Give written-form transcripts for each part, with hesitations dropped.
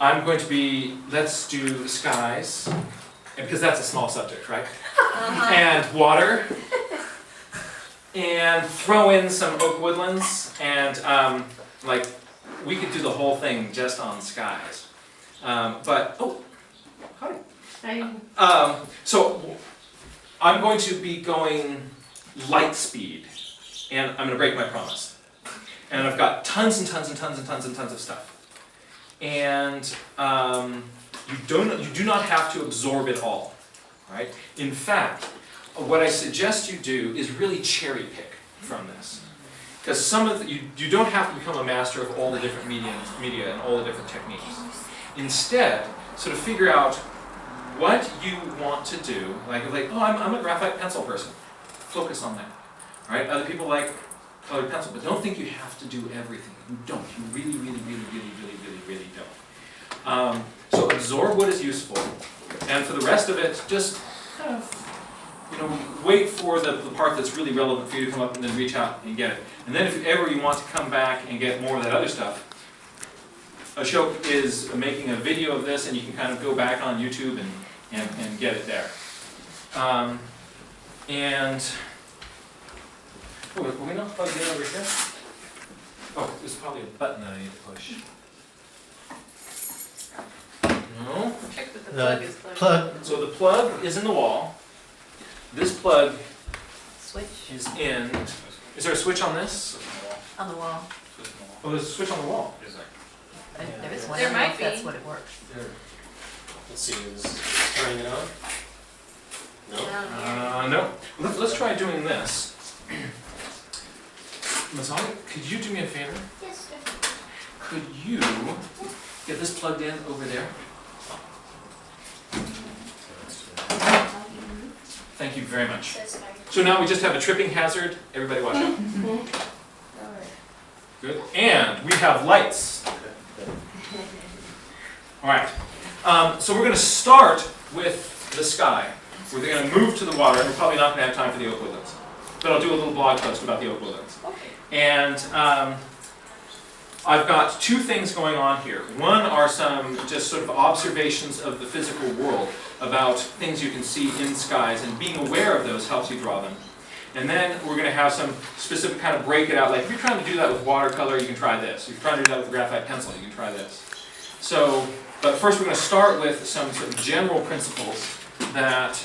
I'm going to be, let's do skies, and because that's a small subject, right? And water, and throw in some oak woodlands, and like, we could do the whole thing just on skies. But, oh, hi. Hi. So, I'm going to be going light speed, and I'm going to break my promise. And I've got tons and tons and tons and tons and tons of stuff. And you do not have to absorb it all, right? In fact, what I suggest you do is really cherry pick from this. Because some of you don't have to become a master of all the different media and all the different techniques. Instead, sort of figure out what you want to do. Like oh, I'm a graphite pencil person. Focus on that, right? Other people like colored pencil, but don't think you have to do everything. You don't. You really, really, really, really, really, really, really don't. So absorb what is useful, and for the rest of it, just kind of, wait for the part that's really relevant for you to come up and then reach out and get it. And then if ever you want to come back and get more of that other stuff, Ashok is making a video of this, and you can kind of go back on YouTube and get it there. Oh, were we not plugged in over here? Oh, there's probably a button that I need to push. No? Check that the plug is plugged. Plug. So the plug is in the wall. This plug Switch is in. Is there a switch on this? on the wall. Oh, there's a switch on the wall. There is one. There I don't know might if that's be. what it works. Let's see, is this turning it on? No? No. Let's try doing this. Masali, could you do me a favor? Yes, sir. Could you get this plugged in over there? Thank you very much. Says fire. So now we just have a tripping hazard. Everybody watch out. Good. And we have lights. All right. So we're going to start with the sky. We're going to move to the water, and we're probably not going to have time for the oak woodlands. But I'll do a little blog post about the oak woodlands. Okay. And I've got two things going on here. One are some just sort of observations of the physical world about things you can see in skies, and being aware of those helps you draw them. And then we're going to have some specific kind of break it out. Like if you're trying to do that with watercolor, you can try this. If you're trying to do that with a graphite pencil, you can try this. So, but first we're going to start with some sort of general principles that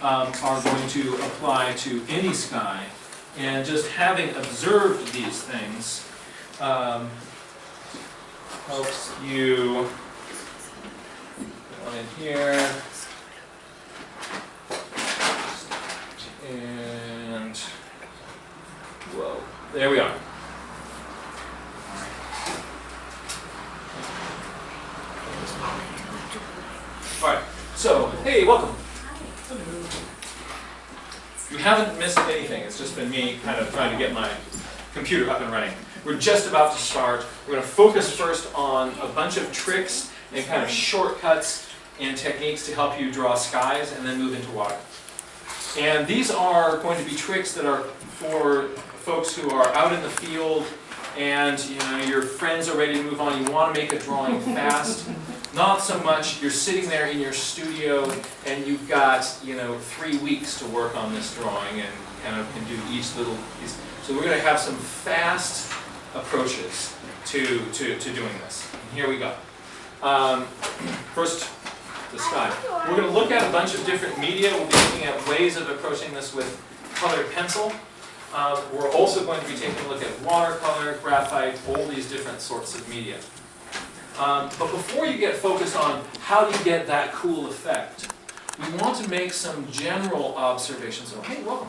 are going to apply to any sky. And just having observed these things helps you put one in here. And whoa, there we are. All right, so hey, welcome. You haven't missed anything. It's just been me kind of trying to get my computer up and running. We're just about to start. We're going to focus first on a bunch of tricks and kind of shortcuts and techniques to help you draw skies, and then move into water. And these are going to be tricks that are for folks who are out in the field, and your friends are ready to move on. You want to make a drawing fast. Not so much you're sitting there in your studio and you've got 3 weeks to work on this drawing and kind of can do each little piece. So we're going to have some fast approaches to doing this. And here we go. First, the sky. We're going to look at a bunch of different media. We'll be looking at ways of approaching this with colored pencil. We're also going to be taking a look at watercolor, graphite, all these different sorts of media. But before you get focused on how do you get that cool effect, we want to make some general observations. Oh, hey, welcome.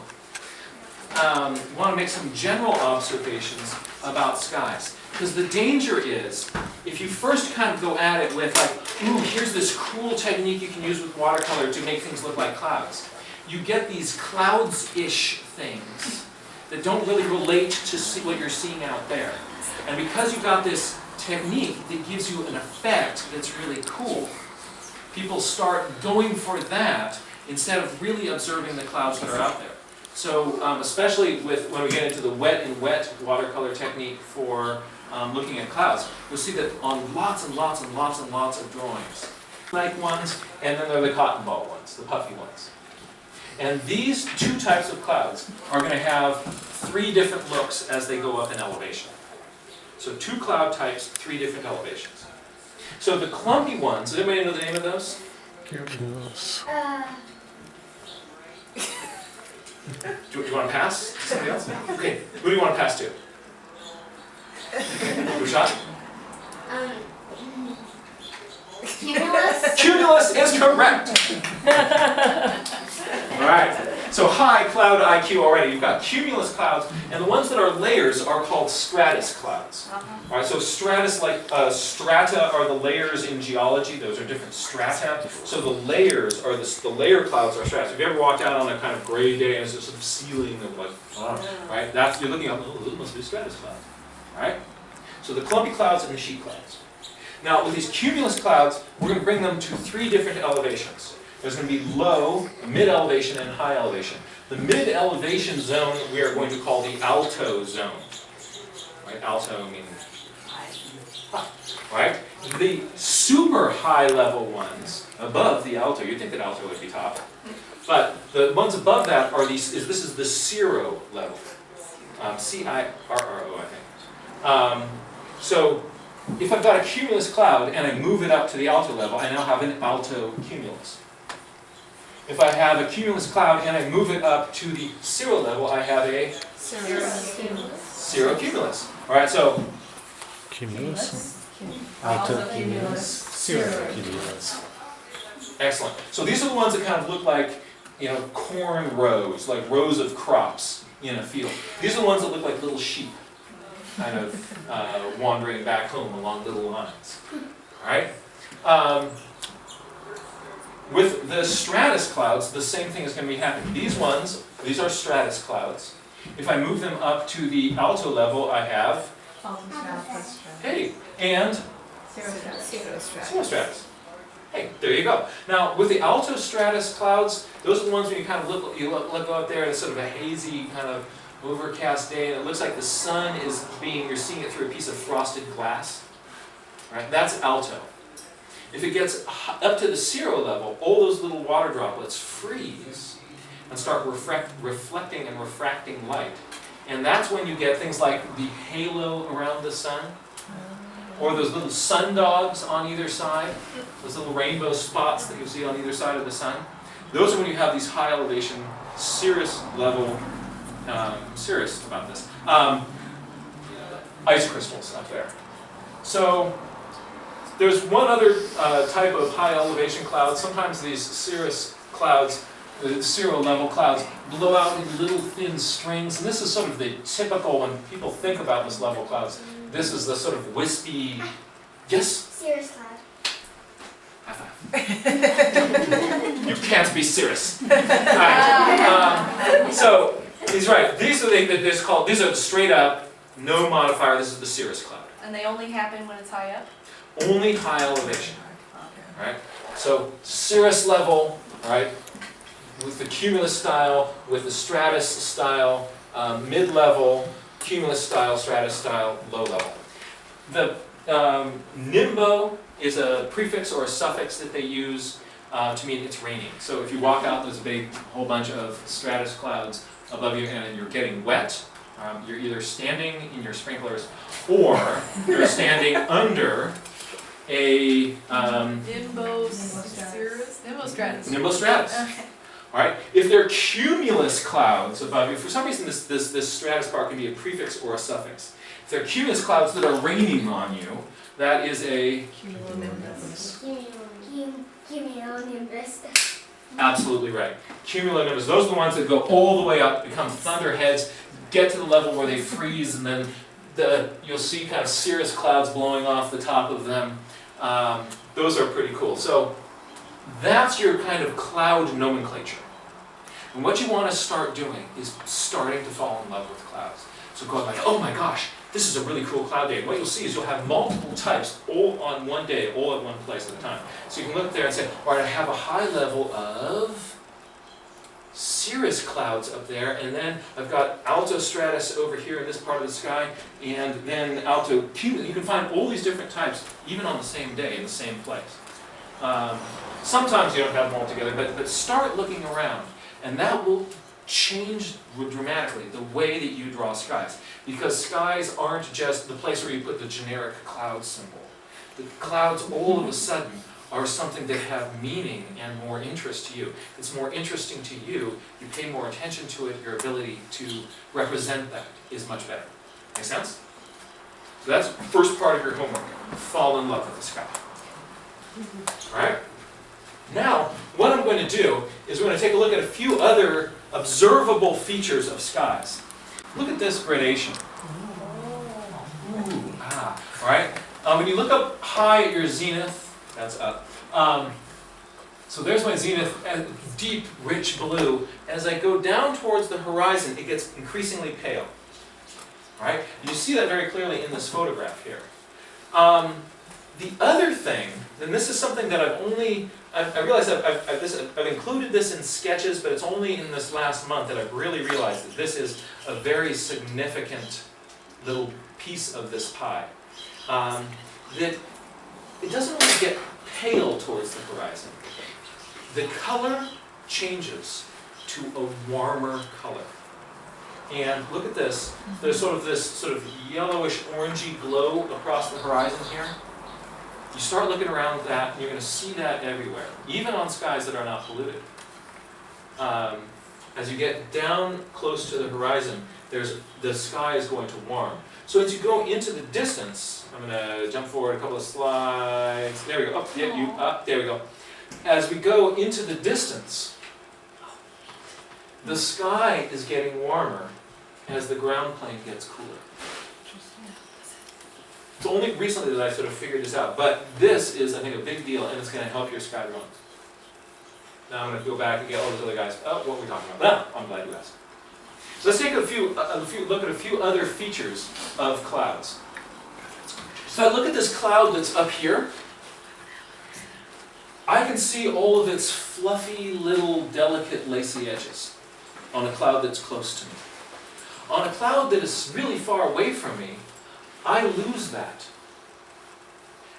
We want to make some general observations about skies. Because the danger is, if you first kind of go at it with like, ooh, here's this cool technique you can use with watercolor to make things look like clouds, you get these clouds-ish things that don't really relate to what you're seeing out there. And because you've got this technique that gives you an effect that's really cool, people start going for that instead of really observing the clouds that are out there. So especially when we get into the wet and wet watercolor technique for looking at clouds, you'll see that on lots and lots and lots and lots of drawings, like ones, and then there are the cotton ball ones, the puffy ones. And these two types of clouds are going to have three different looks as they go up in elevation. So two cloud types, three different elevations. So the clumpy ones, does anybody know the name of those? Cumulus. Do you want to pass to somebody else? Okay, who do you want to pass to? Rashad? Cumulus. Cumulus is correct! Alright, so high cloud IQ already. You've got cumulus clouds, and the ones that are layers are called stratus clouds. Alright, so stratus, like strata are the layers in geology, those are different strata. So the layers are the layer clouds are stratus. Have you ever walked out on a kind of gray day and it's just sort of ceiling of like, right? That's, you're looking up, oh, those must be stratus clouds. Alright? So the clumpy clouds and the sheet clouds. Now with these cumulus clouds, we're going to bring them to three different elevations. There's going to be low, mid-elevation, and high elevation. The mid-elevation zone we are going to call the alto zone. Right? Alto meaning high. Right? The super high level ones above the alto, you'd think that alto would be top. But the ones above that are these. This is the cirro level. C-I-R-R-O, I think. So if I've got a cumulus cloud and I move it up to the alto level, I now have an alto cumulus. If I have a cumulus cloud and I move it up to the cirro level, I have a cirrocumulus. All right, so Cumulus. Alto Cumulus. Cirrocumulus. excellent. So these are the ones that kind of look like, you know, corn rows, like rows of crops in a field. These are the ones that look like little sheep, kind of wandering back home along little lines. All right. With the stratus clouds, the same thing is going to be happening. These are stratus clouds. If I move them up to the alto level, I have, hey, and cirrostratus. Hey, there you go. Now, with the alto stratus clouds, those are the ones when you kind of look out there and it's sort of a hazy, kind of overcast day, and it looks like the sun is you're seeing it through a piece of frosted glass. Right? That's alto. If it gets up to the cirro level, all those little water droplets freeze and start reflecting and refracting light. And that's when you get things like the halo around the sun, or those little sun dogs on either side, those little rainbow spots that you see on either side of the sun. Those are when you have these high elevation, cirrus level, serious about this, ice crystals up there. So there's one other type of high elevation cloud. Sometimes these cirrus clouds, the cirro level clouds, blow out in little thin strings, and this is sort of the typical when people think about this level clouds. This is the sort of wispy, yes? Cirrus cloud. High five. You can't be cirrus. Right. So he's right. These are straight up, no modifier. This is the cirrus cloud. And they only happen when it's high up? Only high elevation. Right? So cirrus level, right? With the cumulus style, with the stratus style, mid-level, cumulus style, stratus style, low level. The nimbo is a prefix or a suffix that they use to mean it's raining. So if you walk out, there's a big whole bunch of stratus clouds above you and you're getting wet. You're either standing in your sprinklers or you're standing under a Nimbostratus. nimbostratus. Okay. All right. If they're cumulus clouds above you, for some reason this stratus part can be a prefix or a suffix. If they're cumulus clouds that are raining on you, that is a Cumulonimbus. Cumulonimbus. absolutely right. Cumulonimbus. Those are the ones that go all the way up, become thunderheads, get to the level where they freeze, and then you'll see kind of cirrus clouds blowing off the top of them. Those are pretty cool. So that's your kind of cloud nomenclature. And what you want to start doing is starting to fall in love with clouds. So going like, oh my gosh, this is a really cool cloud day. And what you'll see is you'll have multiple types all on one day, all at one place at a time. So you can look there and say, all right, I have a high level of cirrus clouds up there, and then I've got alto stratus over here in this part of the sky, and then alto cumulus. You can find all these different types, even on the same day, in the same place. Sometimes you don't have them all together, but start looking around, and that will change dramatically the way that you draw skies. Because skies aren't just the place where you put the generic cloud symbol. The clouds all of a sudden are something that have meaning and more interest to you. It's more interesting to you, you pay more attention to it, your ability to represent that is much better. Make sense? So that's the first part of your homework. Fall in love with the sky. Alright? Now, what I'm going to do is we're going to take a look at a few other observable features of skies. Look at this gradation. Ooh, alright? When you look up high at your zenith, that's up. So there's my zenith, deep, rich blue. As I go down towards the horizon, it gets increasingly pale. Right? You see that very clearly in this photograph here. The other thing, and this is something that I realize I've included this in sketches, but it's only in this last month that I've really realized that this is a very significant little piece of this pie. That it doesn't really get pale towards the horizon. The color changes to a warmer color. And look at this. There's this sort of yellowish orangey glow across the horizon here. You start looking around that, and you're going to see that everywhere, even on skies that are not polluted. As you get down close to the horizon, the sky is going to warm. So as you go into the distance, I'm going to jump forward a couple of slides. There we go. Oh, yeah, there we go. As we go into the distance, the sky is getting warmer as the ground plane gets cooler. It's only recently that I sort of figured this out, but this is, I think, a big deal, and it's going to help your sky drawings. Now I'm going to go back and get all those other guys. Oh, what were we talking about? No, I'm glad you asked. So let's take a look at a few other features of clouds. So if I look at this cloud that's up here, I can see all of its fluffy little delicate lacy edges on a cloud that's close to me. On a cloud that is really far away from me, I lose that.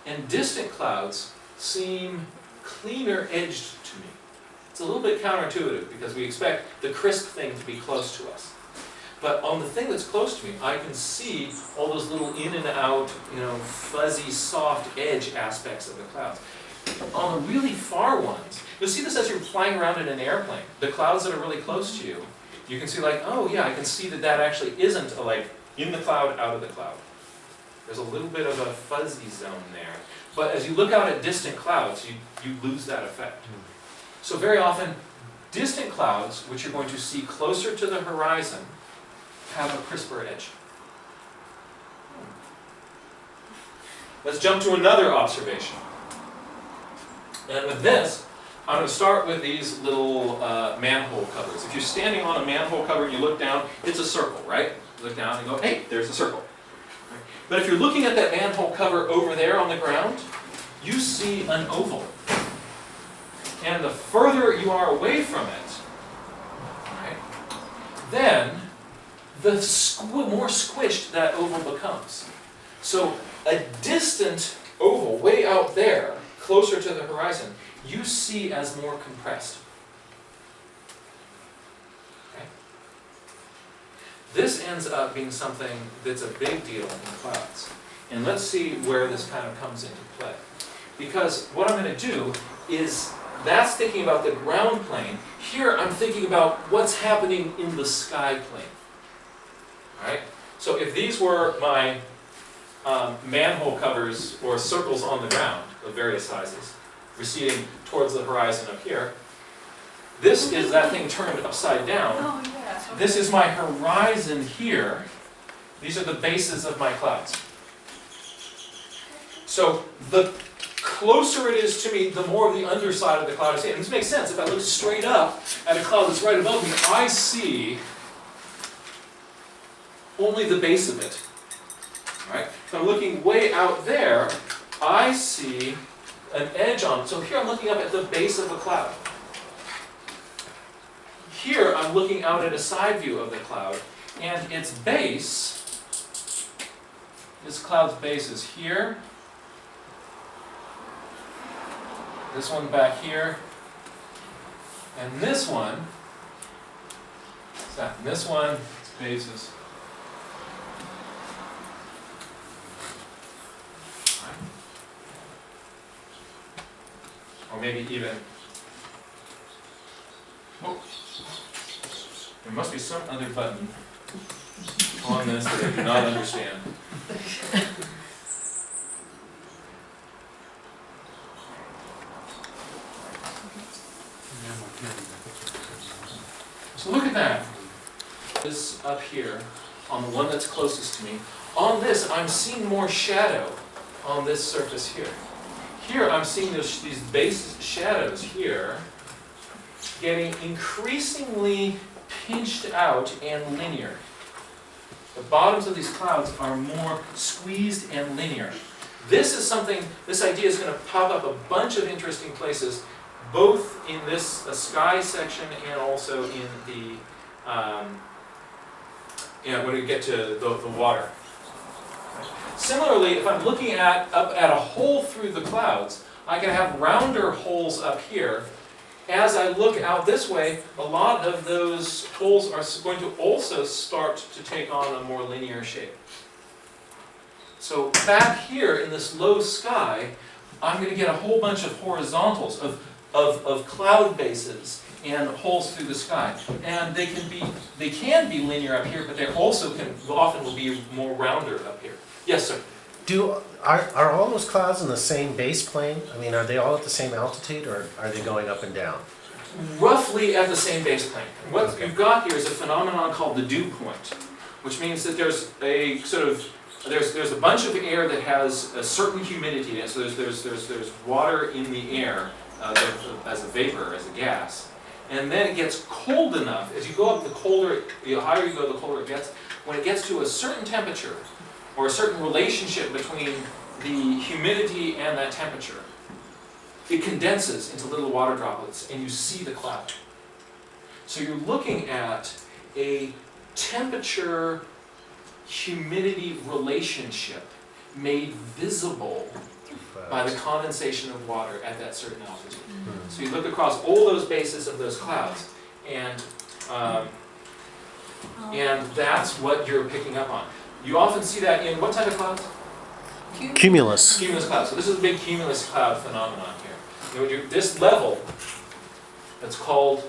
And distant clouds seem cleaner edged to me. It's a little bit counterintuitive because we expect the crisp thing to be close to us. But on the thing that's close to me, I can see all those little in and out, fuzzy, soft edge aspects of the clouds. On the really far ones, you'll see this as you're flying around in an airplane. The clouds that are really close to you, you can see oh yeah, I can see that actually isn't in the cloud, out of the cloud. There's a little bit of a fuzzy zone there. But as you look out at distant clouds, you lose that effect. So very often, distant clouds, which you're going to see closer to the horizon, have a crisper edge. Let's jump to another observation. And with this, I'm going to start with these little manhole covers. If you're standing on a manhole cover and you look down, it's a circle, right? You look down and go, hey, there's a circle. But if you're looking at that manhole cover over there on the ground, you see an oval. And the further you are away from it, right, then the more squished that oval becomes. So a distant oval way out there, closer to the horizon, you see as more compressed. Okay? This ends up being something that's a big deal in clouds. And let's see where this kind of comes into play. Because what I'm going to do is, that's thinking about the ground plane. Here I'm thinking about what's happening in the sky plane. Right? So if these were my manhole covers or circles on the ground of various sizes, receding towards the horizon up here, this is that thing turned upside down. Oh, yeah. Okay. This is my horizon here. These are the bases of my clouds. So the closer it is to me, the more of the underside of the cloud I see. And this makes sense. If I look straight up at a cloud that's right above me, I see only the base of it. Right? If I'm looking way out there, I see an edge on it. So here I'm looking up at the base of a cloud. here I'm looking out at a side view of the cloud, and its base, this cloud's base is here. This one back here. And this one, its base is or maybe even, oh, there must be some other button on this that I do not understand. So look at that. This up here, on the one that's closest to me. On this, I'm seeing more shadow on this surface here. Here, I'm seeing these base shadows here getting increasingly pinched out and linear. The bottoms of these clouds are more squeezed and linear. This is something, this idea is going to pop up a bunch of interesting places, both in this sky section and also in the, when we get to the water. Similarly, if I'm looking up at a hole through the clouds, I can have rounder holes up here. As I look out this way, a lot of those holes are going to also start to take on a more linear shape. So back here in this low sky, I'm going to get a whole bunch of horizontals, of cloud bases and holes through the sky. And they can be linear up here, but they also often will be more rounder up here. Yes, sir. Are all those clouds in the same base plane? I mean, are they all at the same altitude, or are they going up and down? Roughly at the same base plane. What you've got here is a phenomenon called the dew point, which means that there's a sort of there's a bunch of air that has a certain humidity in it. So there's water in the air as a vapor, as a gas, and then it gets cold enough. As you go up, the higher you go, the colder it gets. When it gets to a certain temperature, or a certain relationship between the humidity and that temperature, it condenses into little water droplets and you see the cloud. So you're looking at a temperature-humidity relationship made visible by the condensation of water at that certain altitude. So you look across all those bases of those clouds, and that's what you're picking up on. You often see that in what type of clouds? Cumulus. Cumulus clouds. So this is a big cumulus cloud phenomenon here. This level, that's called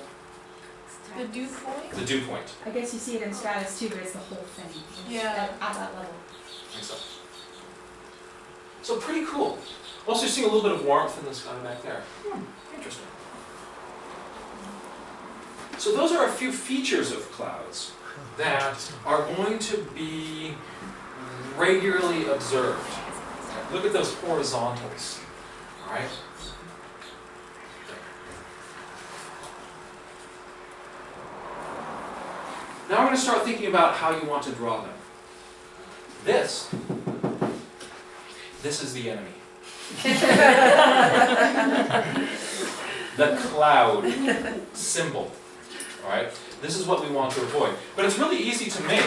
The dew point? the dew point. I guess you see it in stratus too, but it's the whole thing. Yeah. At that level. So pretty cool. Also seeing a little bit of warmth in the sky back there. Interesting. So those are a few features of clouds that are going to be regularly observed. Look at those horizontals. All right? Now we're going to start thinking about how you want to draw them. This is the enemy. The cloud symbol. All right? This is what we want to avoid. But it's really easy to make.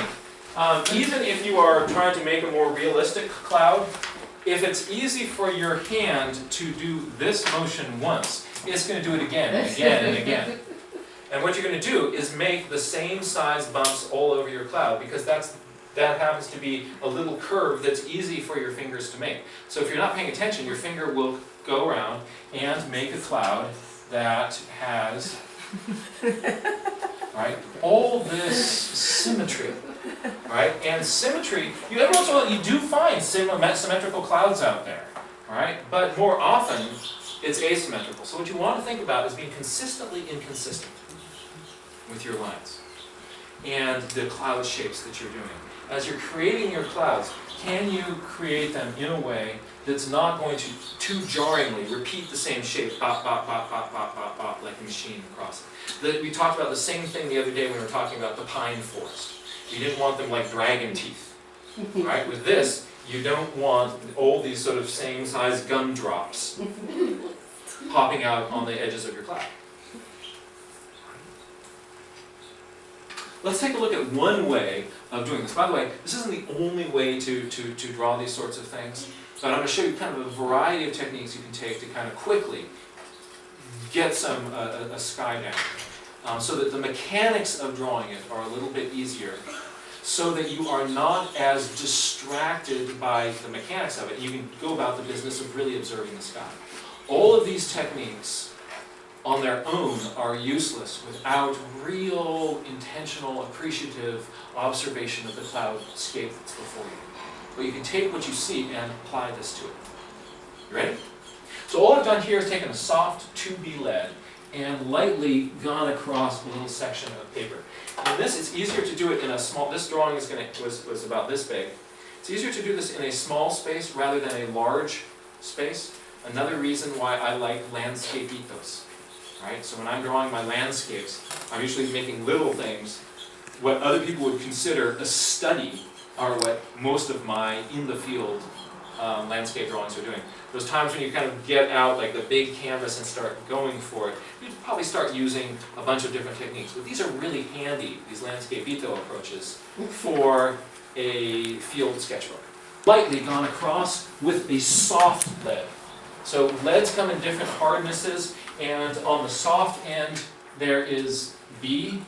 Even if you are trying to make a more realistic cloud, if it's easy for your hand to do this motion once, it's going to do it again and again and again. And what you're going to do is make the same size bumps all over your cloud, because that happens to be a little curve that's easy for your fingers to make. So if you're not paying attention, your finger will go around and make a cloud that has all this symmetry. Right? And symmetry, every once in a while you do find symmetrical clouds out there. Right? But more often it's asymmetrical. So what you want to think about is being consistently inconsistent with your lines and the cloud shapes that you're doing. As you're creating your clouds, can you create them in a way that's not going to too jarringly repeat the same shape, bop, bop, bop, bop, bop, bop, bop, like a machine across it? We talked about the same thing the other day when we were talking about the pine forest. You didn't want them like dragon teeth. Right? With this, you don't want all these sort of same size gumdrops popping out on the edges of your cloud. let's take a look at one way of doing this. By the way, this isn't the only way to draw these sorts of things, but I'm going to show you kind of a variety of techniques you can take to kind of quickly get a sky down, so that the mechanics of drawing it are a little bit easier, so that you are not as distracted by the mechanics of it. You can go about the business of really observing the sky. All of these techniques on their own are useless without real, intentional, appreciative observation of the cloudscape that's before you. But you can take what you see and apply this to it. You ready? So all I've done here is taken a soft 2B lead and lightly gone across a little section of paper. And this, it's easier to do it in a small, this drawing was about this big. It's easier to do this in a small space rather than a large space. Another reason why I like landscapitos. Right? So when I'm drawing my landscapes, I'm usually making little things. What other people would consider a study are what most of my in-the-field landscape drawings are doing. Those times when you kind of get out like the big canvas and start going for it, you'd probably start using a bunch of different techniques. But these are really handy, these landscapito approaches, for a field sketchbook. Lightly gone across with a soft lead. So leads come in different hardnesses, and on the soft end there is B,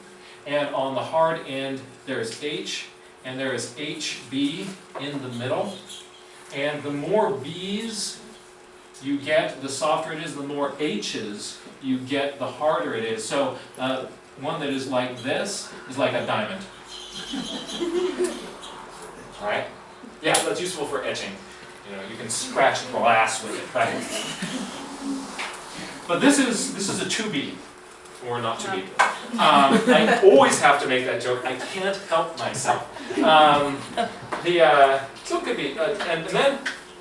and on the hard end there is H, and there is HB in the middle. And the more B's you get, the softer it is, the more H's you get, the harder it is. So one that is like this is like a diamond. All right? Yeah, that's useful for etching. You know, you can scratch glass with it, right? But this is a 2B, or not 2B. I always have to make that joke. I can't help myself. So it could be. And then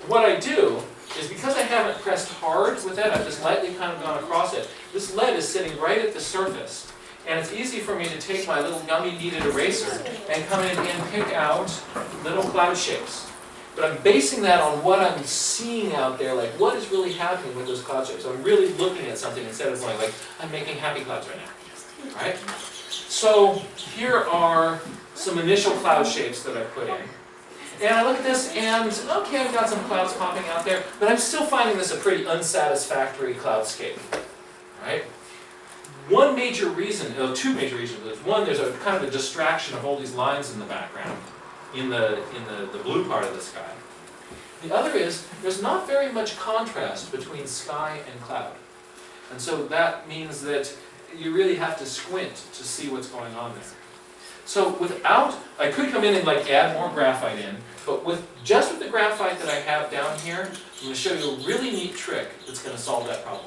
what I do is, because I haven't pressed hard with it, I've just lightly kind of gone across it. This lead is sitting right at the surface. And it's easy for me to take my little gummy kneaded eraser and come in and pick out little cloud shapes. But I'm basing that on what I'm seeing out there, like what is really happening with those cloud shapes. I'm really looking at something instead of going like, I'm making happy clouds right now. Right? So here are some initial cloud shapes that I put in. And I look at this and, okay, I've got some clouds popping out there, but I'm still finding this a pretty unsatisfactory cloudscape. Right? One major reason, two major reasons. One, there's a kind of a distraction of all these lines in the background, in the blue part of the sky. The other is, there's not very much contrast between sky and cloud. And so that means that you really have to squint to see what's going on there. So I could come in and like add more graphite in, but just with the graphite that I have down here, I'm going to show you a really neat trick that's going to solve that problem.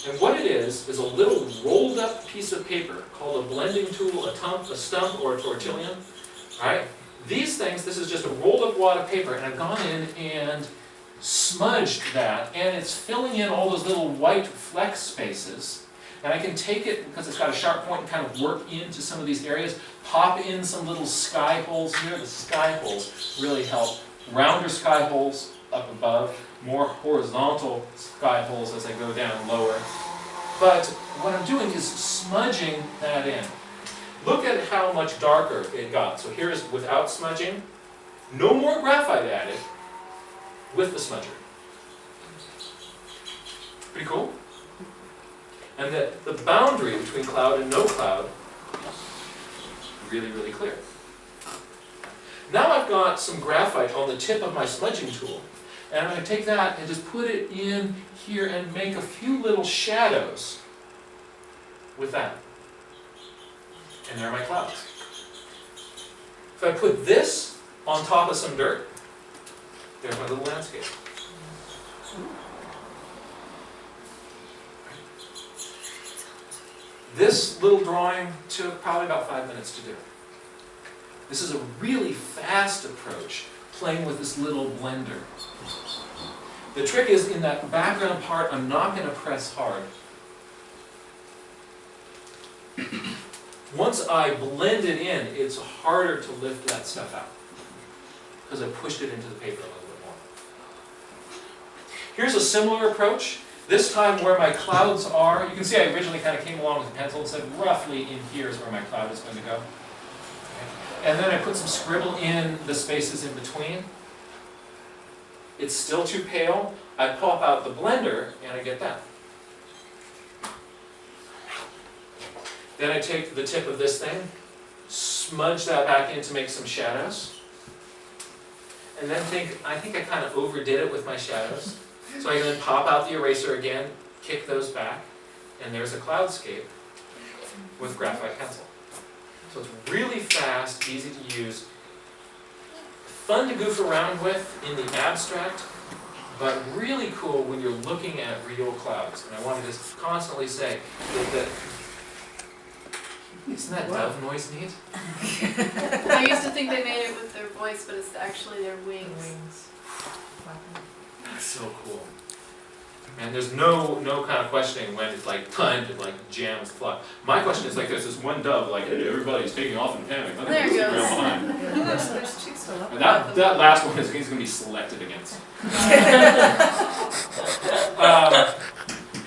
And what it is a little rolled up piece of paper called a blending tool, a stump, or a tortillon. Right? These things, this is just a rolled up wad of paper, and I've gone in and smudged that, and it's filling in all those little white flex spaces. And I can take it, because it's got a sharp point, and kind of work into some of these areas, pop in some little sky holes here. The sky holes really help. Rounder sky holes up above, more horizontal sky holes as I go down lower. But what I'm doing is smudging that in. Look at how much darker it got. So here's without smudging. No more graphite added with the smudger. Pretty cool? And the boundary between cloud and no cloud, really, really clear. Now I've got some graphite on the tip of my smudging tool. And I'm going to take that and just put it in here and make a few little shadows with that. And there are my clouds. If I put this on top of some dirt, there's my little landscape. This little drawing took probably about 5 minutes to do. This is a really fast approach, playing with this little blender. The trick is, in that background part, I'm not going to press hard. Once I blend it in, it's harder to lift that stuff out, because I pushed it into the paper a little bit more. Here's a similar approach. This time where my clouds are, you can see I originally kind of came along with a pencil and said roughly in here is where my cloud is going to go. Okay. And then I put some scribble in the spaces in between. It's still too pale. I pop out the blender and I get that. Then I take the tip of this thing, smudge that back in to make some shadows. And then I think I kind of overdid it with my shadows. So I can then pop out the eraser again, kick those back, and there's a cloudscape with graphite pencil. So it's really fast, easy to use, fun to goof around with in the abstract, but really cool when you're looking at real clouds. And I wanted to constantly say that isn't that dove noise neat? I used to think they made it with their voice, but it's actually their wings. That's so cool. And there's no kind of questioning when it's like time to like jam with fluff. My question is like this one dove, like, hey, everybody's taking off in panic. There it goes. Behind. There's chicks still up. And that last one is he's going to be selected against.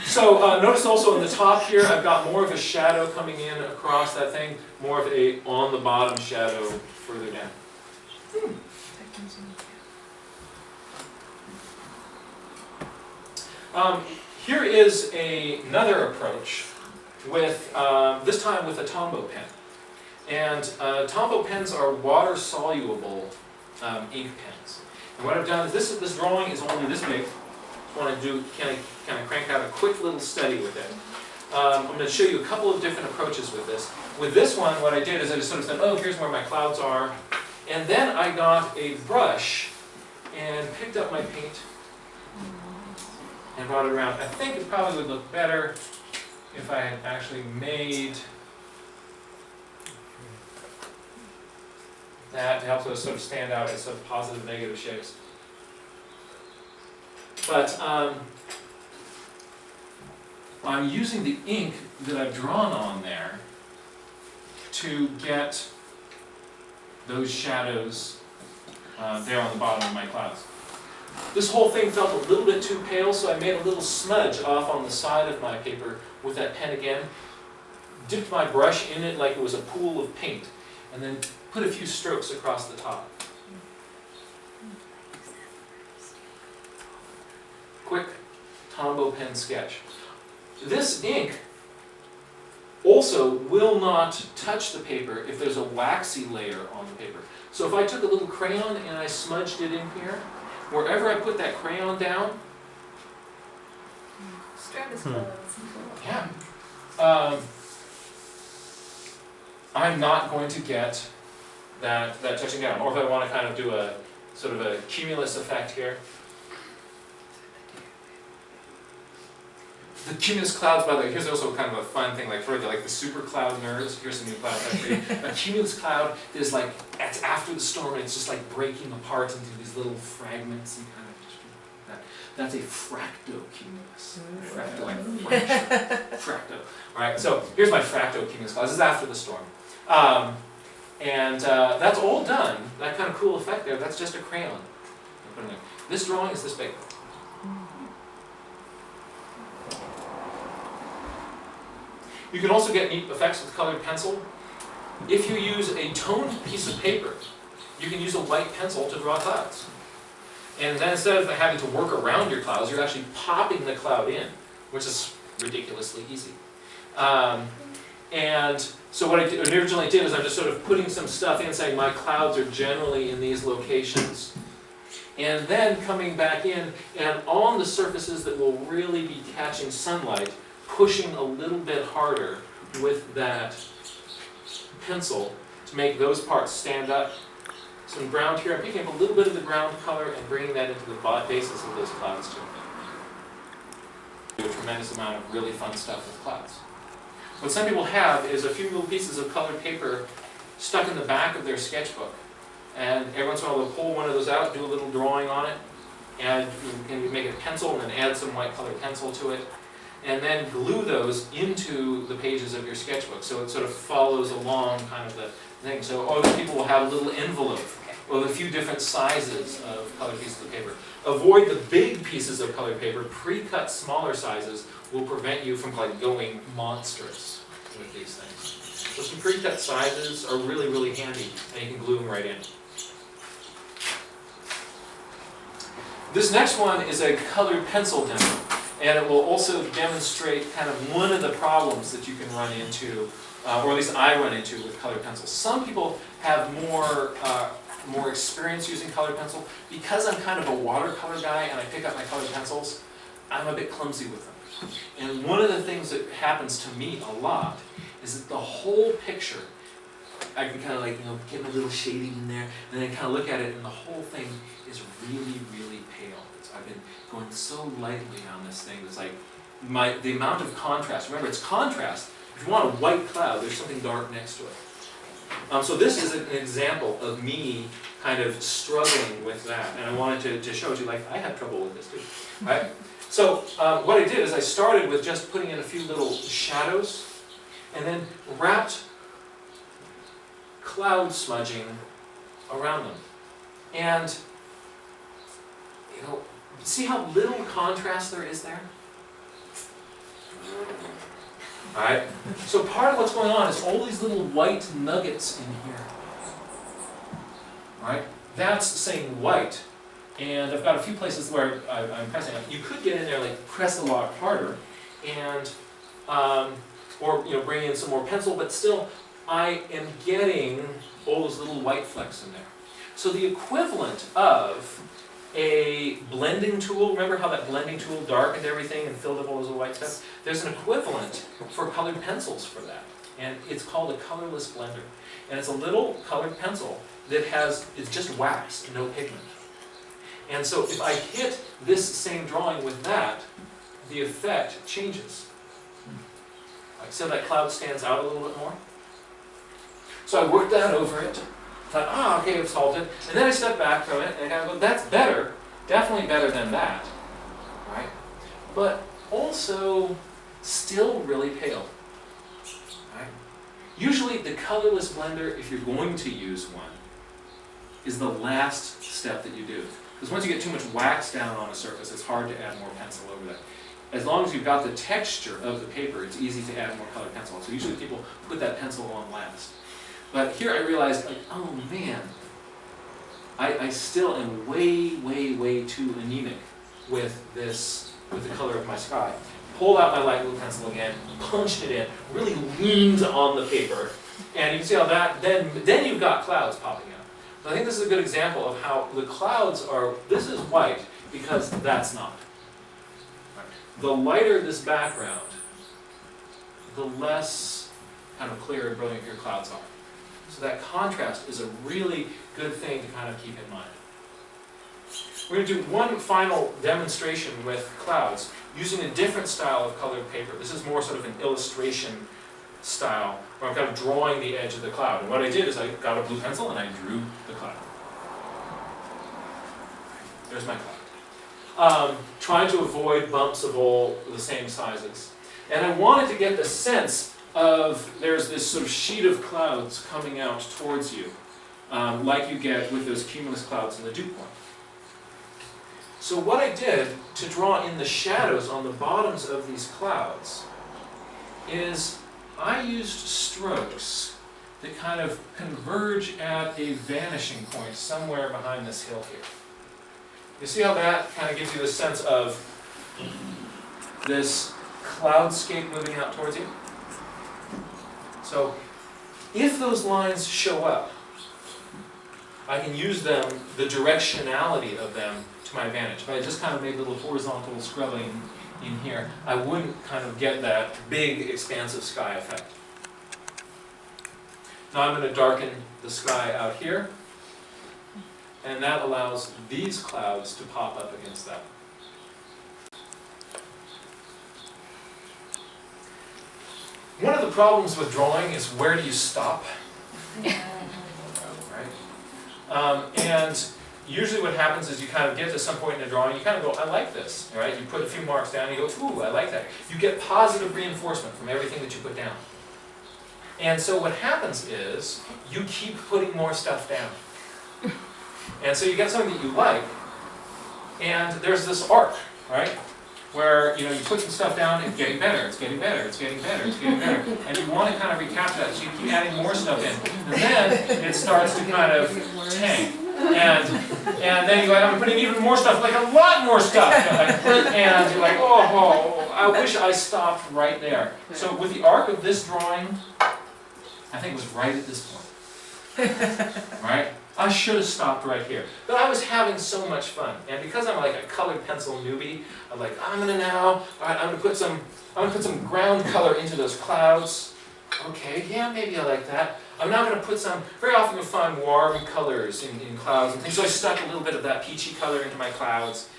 So notice also on the top here, I've got more of a shadow coming in across that thing, more of a on the bottom shadow further down. Here is another approach with, this time with a Tombo Pen. And Tombo pens are water-soluble ink pens. And what I've done is this drawing is only this big. I want to do kind of crank out a quick little study with it. I'm going to show you a couple of different approaches with this. With this one, what I did is I just sort of said, oh, here's where my clouds are. And then I got a brush and picked up my paint and brought it around. I think it probably would look better if I had actually made that to help those sort of stand out as sort of positive, negative shapes. But I'm using the ink that I've drawn on there to get those shadows there on the bottom of my clouds. This whole thing felt a little bit too pale, so I made a little smudge off on the side of my paper with that pen again, dipped my brush in it like it was a pool of paint, and then put a few strokes across the top. Quick Tombo Pen sketch. This ink also will not touch the paper if there's a waxy layer on the paper. So if I took a little crayon and I smudged it in here, wherever I put that crayon down, Stratus clothes. yeah, I'm not going to get that touching down. Or if I want to kind of do a sort of a cumulus effect here. The cumulus clouds, by the way, here's also kind of a fun thing, like for the super cloud nerds, here's some new cloud type for you. A cumulus cloud is like, it's after the storm and it's just like breaking apart into these little fragments and kind of just that. That's a fractocumulus. Fracto, like French. Fracto. Alright, so here's my fractocumulus cloud. This is after the storm. That's all done. That kind of cool effect there, that's just a crayon. This drawing is this big. You can also get neat effects with colored pencil. If you use a toned piece of paper, you can use a white pencil to draw clouds. And then instead of having to work around your clouds, you're actually popping the cloud in, which is ridiculously easy. And so what I originally did is I'm just sort of putting some stuff in, saying my clouds are generally in these locations. And then coming back in, and on the surfaces that will really be catching sunlight, pushing a little bit harder with that pencil to make those parts stand up. Some ground here, I'm picking up a little bit of the ground color and bringing that into the basis of those clouds too. Do a tremendous amount of really fun stuff with clouds. What some people have is a few little pieces of colored paper stuck in the back of their sketchbook. And every once in a while they'll pull one of those out, do a little drawing on it, and you make it a pencil and then add some white colored pencil to it. And then glue those into the pages of your sketchbook, so it sort of follows along kind of the thing. So other people will have a little envelope or the few different sizes of colored pieces of paper. Avoid the big pieces of colored paper. Pre-cut smaller sizes will prevent you from like going monstrous with these things. So some pre-cut sizes are really, really handy, and you can glue them right in. This next one is a colored pencil demo, and it will also demonstrate kind of one of the problems that you can run into, or at least I run into with colored pencils. Some people have more experience using colored pencil. Because I'm kind of a watercolor guy and I pick up my colored pencils, I'm a bit clumsy with them. And one of the things that happens to me a lot is that the whole picture, I can kind of like, get my little shading in there, and then kind of look at it, and the whole thing is really, really pale. I've been going so lightly on this thing. It's like the amount of contrast. Remember, it's contrast. If you want a white cloud, there's something dark next to it. So this is an example of me kind of struggling with that, and I wanted to show it to you. Like, I have trouble with this too, right? So what I did is I started with just putting in a few little shadows, and then wrapped cloud smudging around them. And see how little contrast there is there? Alright? So part of what's going on is all these little white nuggets in here. Alright? That's saying white. And I've got a few places where I'm pressing it. You could get in there, like press a lot harder, and or bring in some more pencil, but still I am getting all those little white flecks in there. So the equivalent of a blending tool, remember how that blending tool darkened everything and filled up all those white stuff? There's an equivalent for colored pencils for that, and it's called a colorless blender. And it's a little colored pencil that it's just wax, no pigment. And so if I hit this same drawing with that, the effect changes. Like, so that cloud stands out a little bit more. So I worked that over it. Thought, okay, it's halted. And then I stepped back from it and I go, that's better, definitely better than that, right? But also still really pale, right? Usually the colorless blender, if you're going to use one, is the last step that you do. Because once you get too much wax down on a surface, it's hard to add more pencil over that. As long as you've got the texture of the paper, it's easy to add more colored pencil. So usually people put that pencil on last. But here I realized, like, oh man, I still am way, way, way too anemic with the color of my sky. Pulled out my light blue pencil again, punched it in, really leaned on the paper, and you can see how that, then you've got clouds popping out. So I think this is a good example of how the clouds are, this is white because that's not. The lighter this background, the less kind of clear and brilliant your clouds are. So that contrast is a really good thing to kind of keep in mind. We're going to do one final demonstration with clouds using a different style of colored paper. This is more sort of an illustration style where I'm kind of drawing the edge of the cloud. And what I did is I got a blue pencil and I drew the cloud. There's my cloud. Trying to avoid bumps of all the same sizes. And I wanted to get the sense of there's this sort of sheet of clouds coming out towards you, like you get with those cumulus clouds in the dew point. So what I did to draw in the shadows on the bottoms of these clouds is I used strokes that kind of converge at a vanishing point somewhere behind this hill here. You see how that kind of gives you the sense of this cloudscape moving out towards you? So if those lines show up, I can use them, the directionality of them, to my advantage. If I just kind of made a little horizontal scrubbing in here, I wouldn't kind of get that big expansive sky effect. Now I'm going to darken the sky out here, and that allows these clouds to pop up against that. One of the problems with drawing is where do you stop? Right? And usually what happens is you kind of get to some point in the drawing, you kind of go, I like this, right? You put a few marks down, and you go, ooh, I like that. You get positive reinforcement from everything that you put down. And so what happens is, you keep putting more stuff down. And so you get something that you like, and there's this arc, right? Where you put some stuff down, it's getting better, it's getting better, it's getting better, it's getting better, and you want to kind of recapture that, so you keep adding more stuff in, and then it starts to kind of tank, and then you end up putting even more stuff, like a lot more stuff, and you're like, oh, I wish I stopped right there. So with the arc of this drawing, I think it was right at this point, right? I should have stopped right here. But I was having so much fun. And because I'm like a colored pencil newbie, I'm like, I'm gonna put some ground color into those clouds. Okay, yeah, maybe I like that. I'm now gonna put some, very often you'll find warm colors in clouds and things. So I stuck a little bit of that peachy color into my clouds.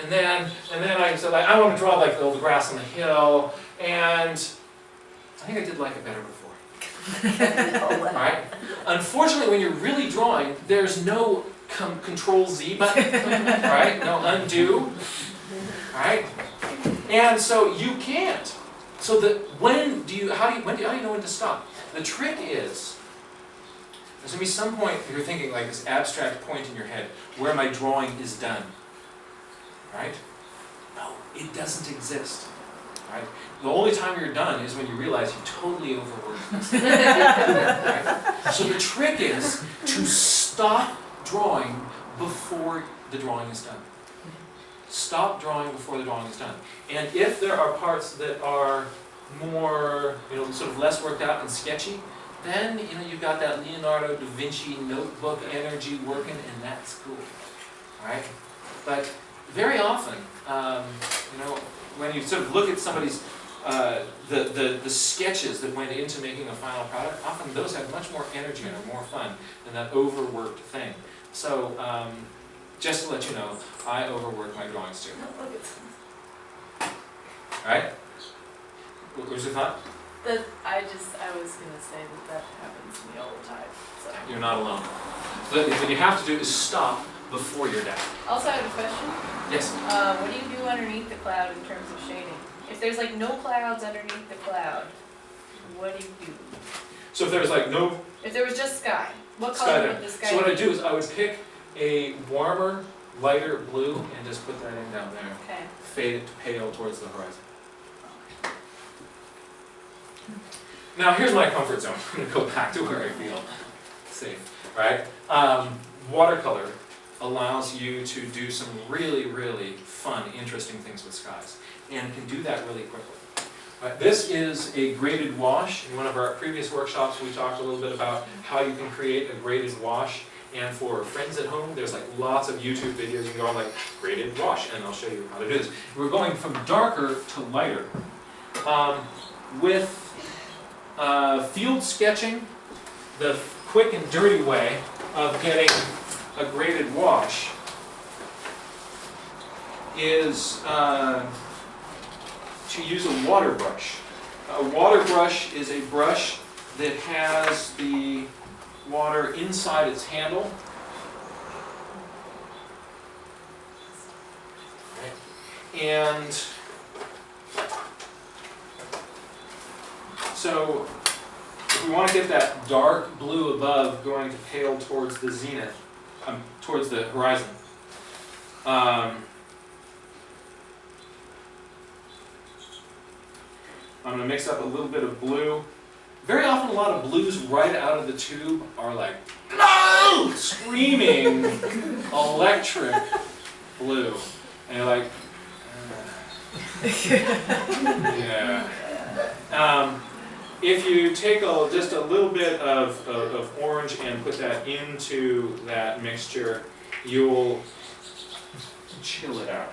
And then I said, like, I want to draw like the grass on the hill. And I think I did like it better before. Right? Unfortunately, when you're really drawing, there's no Control Z button, right? No undo, right? And so you can't. So how do you know when to stop? The trick is, there's gonna be some point you're thinking like this abstract point in your head where my drawing is done, right? No, it doesn't exist. Right? The only time you're done is when you realize you totally overworked this. Right? So the trick is to stop drawing before the drawing is done. Stop drawing before the drawing is done. And if there are parts that are more, sort of less worked out and sketchy, then you've got that Leonardo da Vinci notebook energy working, and that's cool. Right? But very often, when you sort of look at somebody's, the sketches that went into making a final product, often those have much more energy and are more fun than that overworked thing. So, just to let you know, I overwork my drawings too. Alright? What was your thought? I was gonna say that happens to me all the time, so. You're not alone. So what you have to do is stop before you're done. Also, I have a question. Yes? What do you do underneath the cloud in terms of shading? If there's like no clouds underneath the cloud, what do you do? So if there's like no If there was just sky, what sky color there. would the sky So what be? I do is I would pick a warmer, lighter blue and just put that in down there. Okay. Fade it to pale towards the horizon. Now here's my comfort zone. I'm going to go back to where I feel safe. Right? Watercolor allows you to do some really, really fun, interesting things with skies. And can do that really quickly. This is a graded wash. In one of our previous workshops we talked a little bit about how you can create a graded wash. And for friends at home, there's like lots of YouTube videos. You can go on like graded wash and I'll show you how to do this. We're going from darker to lighter. With field sketching, the quick and dirty way of getting a graded wash is to use a water brush. A water brush is a brush that has the water inside its handle. And so if we want to get that dark blue above going to pale towards the zenith, towards the horizon, I'm going to mix up a little bit of blue. Very often a lot of blues right out of the tube are like, no! Screaming electric blue. And you're like, yeah. If you take just a little bit of orange and put that into that mixture, you'll chill it out.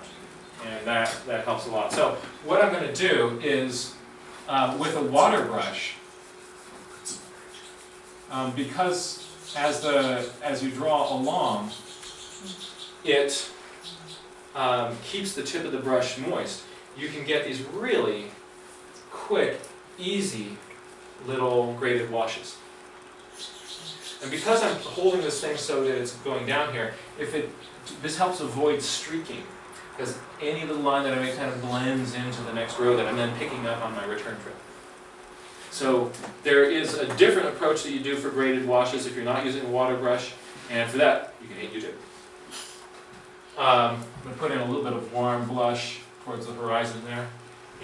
And that helps a lot. So what I'm going to do is, with a water brush, because as you draw along, it keeps the tip of the brush moist. You can get these really quick, easy little graded washes. And because I'm holding this thing so that it's going down here, this helps avoid streaking. Because any little line that I make kind of blends into the next row that I'm then picking up on my return trip. So there is a different approach that you do for graded washes if you're not using a water brush, and for that, you can hate YouTube. I'm going to put in a little bit of warm blush towards the horizon there,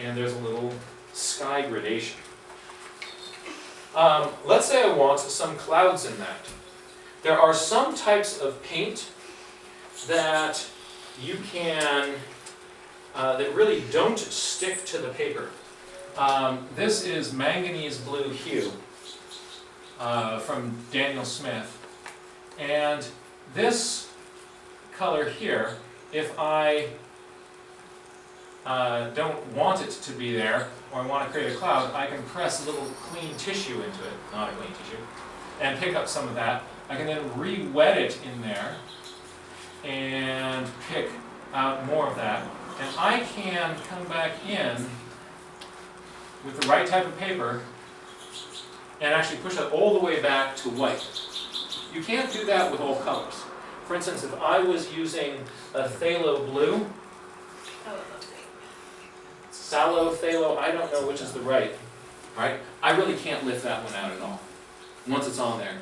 and there's a little sky gradation. Let's say I want some clouds in that. There are some types of paint that you can, that really don't stick to the paper. This is manganese blue hue from Daniel Smith. And this color here, if I don't want it to be there, or I want to create a cloud, I can press a little clean tissue into it, not a clean tissue, and pick up some of that. I can then re-wet it in there and pick out more of that. And I can come back in with the right type of paper and actually push it all the way back to white. You can't do that with all colors. For instance, if I was using a phthalo blue, sallow, phthalo, I don't know which is the right, I really can't lift that one out at all. Once it's on there,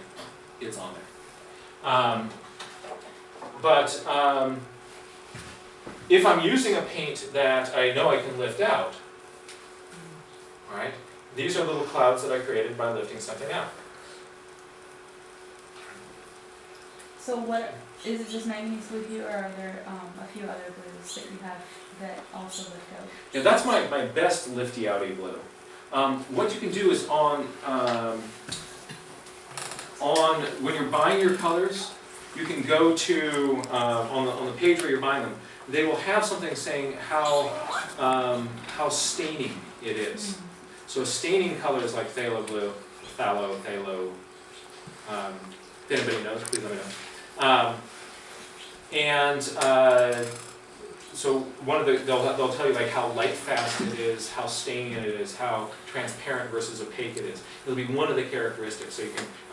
it's on there. If I'm using a paint that I know I can lift out, these are little clouds that I created by lifting something out. So what, is it just manganese blue hue, or are there a few other blues that you have that also lift out? Yeah, that's my best lifty outy blue. What you can do is on when you're buying your colors, you can go to on the page where you're buying them. They will have something saying how staining it is. So staining colors like phthalo blue, phthalo. If anybody knows, please let me know. So one of they'll tell you like how light fast it is, how staining it is, how transparent versus opaque it is. It'll be one of the characteristics. So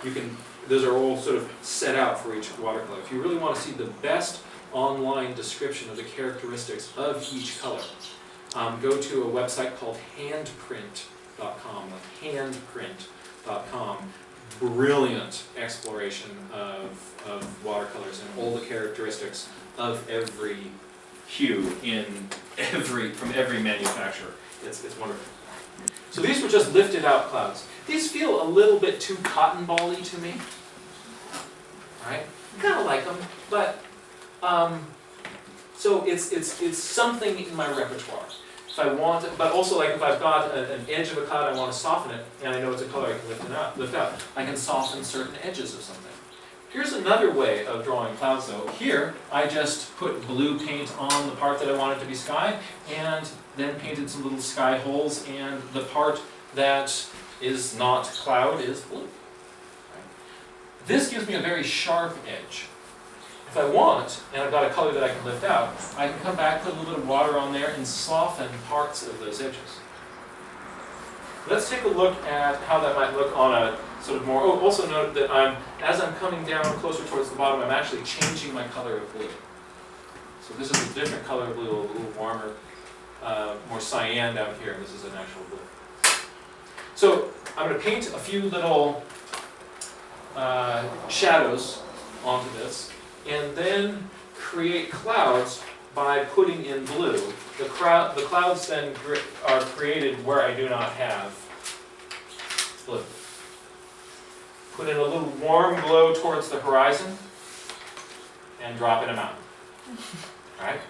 you can those are all sort of set out for each watercolor. If you really want to see the best online description of the characteristics of each color, go to a website called handprint.com. Handprint.com. Brilliant exploration of watercolors and all the characteristics of every hue from every manufacturer. It's wonderful. So these were just lifted out clouds. These feel a little bit too cotton ball-y to me. Right? Kind of like them, but so it's something in my repertoire. If I want it, but also like if I've got an edge of a cloud, I want to soften it, and I know it's a color I can lift out. I can soften certain edges of something. Here's another way of drawing clouds though. Here, I just put blue paint on the part that I wanted to be sky, and then painted some little sky holes, and the part that is not cloud is blue. This gives me a very sharp edge. If I want, and I've got a color that I can lift out, I can come back, put a little bit of water on there, and soften parts of those edges. Let's take a look at how that might look on a sort of more, also note that as I'm coming down closer towards the bottom, I'm actually changing my color of blue. So this is a different color of blue, a little warmer, more cyan down here, and this is an actual blue. So I'm going to paint a few little shadows onto this, and then create clouds by putting in blue. The clouds then are created where I do not have blue. Put in a little warm glow towards the horizon, and drop in a mountain. Alright?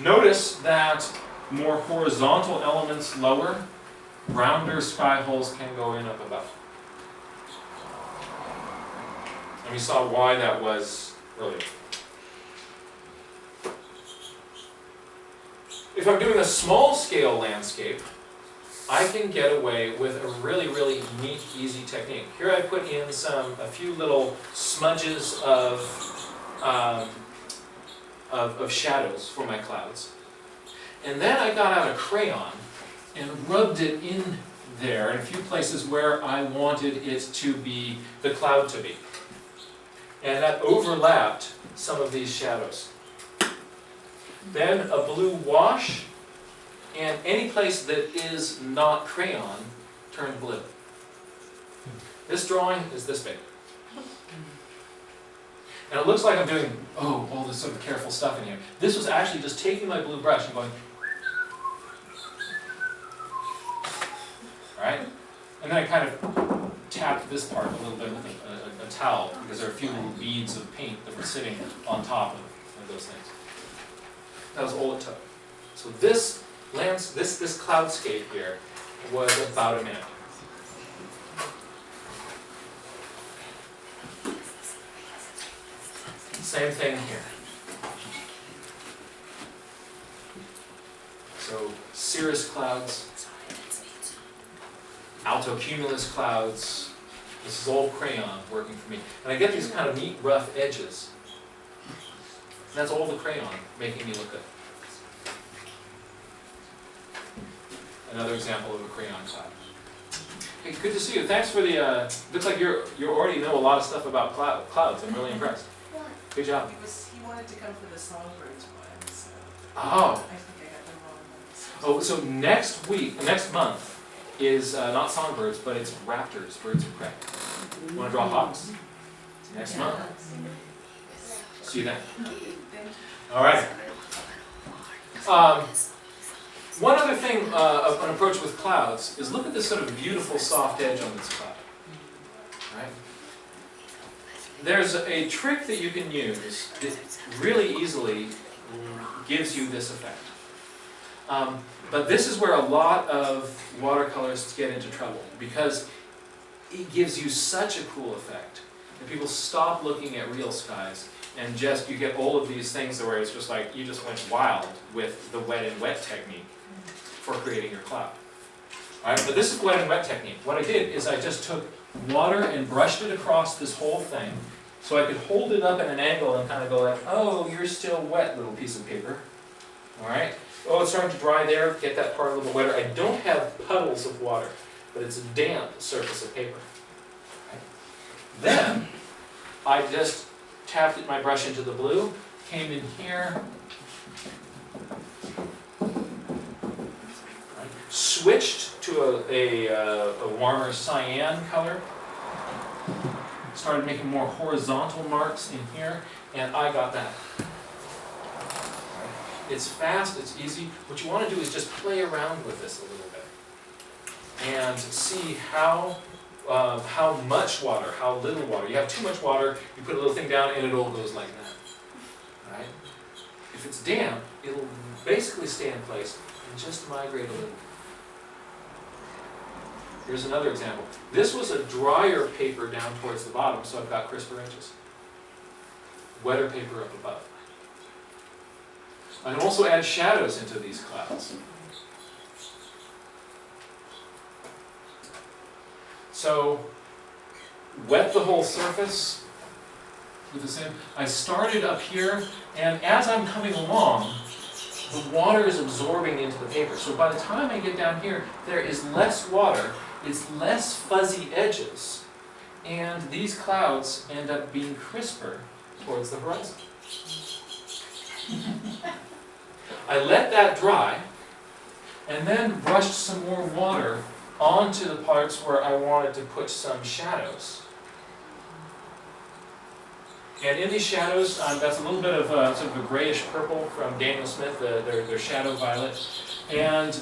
Notice that more horizontal elements lower, rounder sky holes can go in up above. And we saw why that was earlier. If I'm doing a small scale landscape, I can get away with a really, really neat, easy technique. Here I put in a few little smudges of shadows for my clouds. And then I got out a crayon and rubbed it in there in a few places where I wanted it to be, the cloud to be. And that overlapped some of these shadows. Then a blue wash, and any place that is not crayon turned blue. This drawing is this big. And it looks like I'm doing, all this sort of careful stuff in here. This was actually just taking my blue brush and going, right? And then I kind of tapped this part a little bit with a towel, because there are a few little beads of paint that were sitting on top of those things. That was all it took. So this cloudscape here was about a minute. Same thing here. So cirrus clouds, alto cumulus clouds. This is all crayon working for me. And I get these kind of neat rough edges. And that's all the crayon making me look good. Another example of a crayon cloud. Hey, good to see you. Thanks for the, looks like you already know a lot of stuff about clouds. I'm really impressed. Good job. He wanted to come for the songbirds one, so Oh. I think I got them wrong. Oh, so next month is not songbirds, but it's raptors, birds of prey. You want to draw hawks? Next month. See you then. All right. One other thing, an approach with clouds, is look at this sort of beautiful soft edge on this cloud. Right? There's a trick that you can use that really easily gives you this effect. But this is where a lot of watercolorists get into trouble, because it gives you such a cool effect that people stop looking at real skies, and just you get all of these things where it's just like you just went wild with the wet and wet technique for creating your cloud. Alright, but this is wet and wet technique. What I did is I just took water and brushed it across this whole thing, so I could hold it up at an angle and kind of go like, oh, you're still wet, little piece of paper. Alright? Oh, it's starting to dry there, get that part a little wetter. I don't have puddles of water, but it's a damp surface of paper. Right? Then, I just tapped my brush into the blue, came in here, right, switched to a warmer cyan color, started making more horizontal marks in here, and I got that. It's fast, it's easy. What you want to do is just play around with this a little bit and see how much water, how little water. You have too much water, you put a little thing down and it all goes like that. Right? If it's damp, it'll basically stay in place and just migrate a little. Here's another example. This was a drier paper down towards the bottom, so I've got crisper edges. Wetter paper up above. I can also add shadows into these clouds. So, wet the whole surface with the same. I started up here, and as I'm coming along, the water is absorbing into the paper. So by the time I get down here, there is less water, it's less fuzzy edges, and these clouds end up being crisper towards the horizon. I let that dry, and then brushed some more water onto the parts where I wanted to put some shadows. And in these shadows, that's a little bit of sort of a grayish purple from Daniel Smith, their shadow violet, and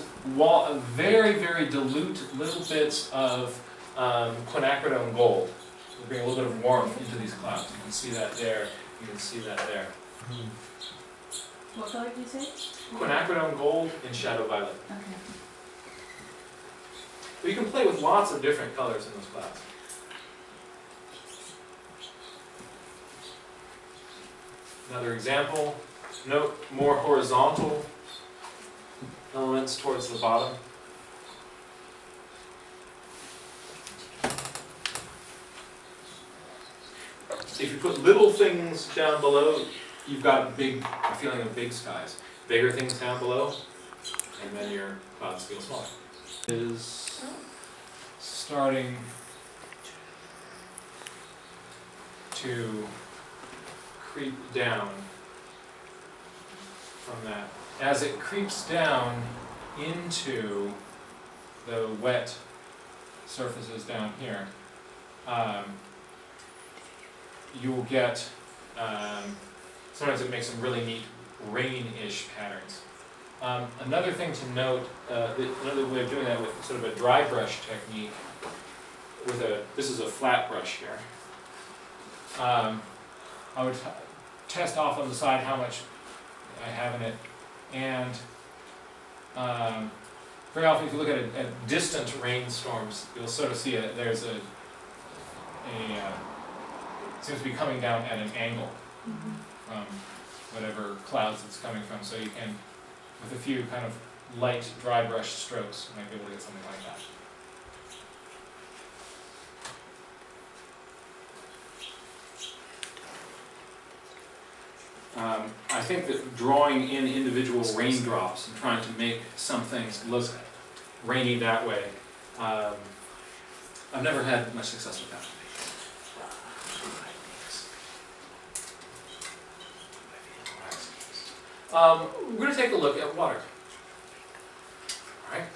very, very dilute little bits of quinacridone gold. We'll bring a little bit of warmth into these clouds. You can see that there. You can see that there. What color did you say? Quinacridone gold and shadow violet. Okay. But you can play with lots of different colors in those clouds. Another example, note more horizontal elements towards the bottom. If you put little things down below, you've got a feeling of big skies. Bigger things down below, and then your clouds feel smaller. Is starting to creep down from that. As it creeps down into the wet surfaces down here, you'll get Sometimes it makes some really neat rain-ish patterns. Another thing to note, another way of doing that with sort of a dry brush technique, this is a flat brush here. I would test off on the side how much I have in it, and very often if you look at distant rainstorms, you'll sort of see there's it seems to be coming down at an angle from whatever clouds it's coming from, so you can, with a few kind of light dry brush strokes, you might be able to get something like that. I think that drawing in individual raindrops and trying to make something look rainy that way, I've never had much success with that. We're going to take a look at water. All right?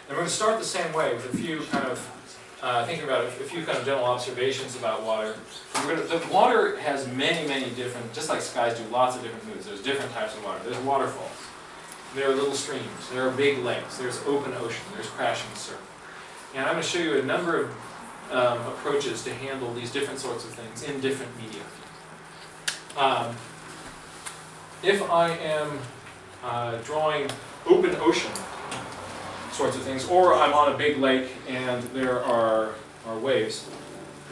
And we're going to start the same way with a few kind of, thinking about a few kind of general observations about water. The water has many, many different, just like skies do, lots of different moods. There's different types of water. There's waterfalls. There are little streams. There are big lakes. There's open ocean. There's crashing surf. And I'm going to show you a number of approaches to handle these different sorts of things in different media. If I am drawing open ocean sorts of things, or I'm on a big lake and there are waves,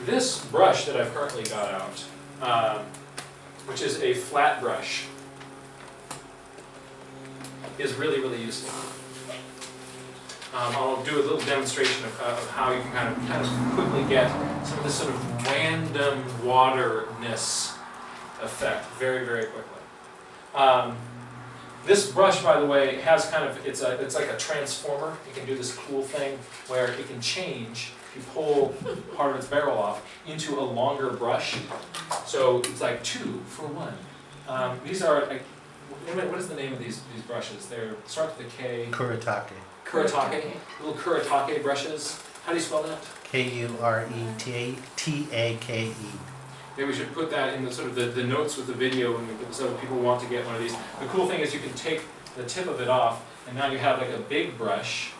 this brush that I've currently got out, which is a flat brush, is really, really useful. I'll do a little demonstration of how you can kind of quickly get some of this sort of random waterness effect very, very quickly. This brush, by the way, has kind of, it's like a transformer. You can do this cool thing where it can change, you pull part of its barrel off, into a longer brush. So it's like 2 for 1. These are, what is the name of these brushes? They start with a K. Kuretake. Kuretake, little Kuretake brushes. How do you spell that? Kuretake. Maybe we should put that in the sort of the notes with the video, so people want to get one of these. The cool thing is you can take the tip of it off, and now you have like a big brush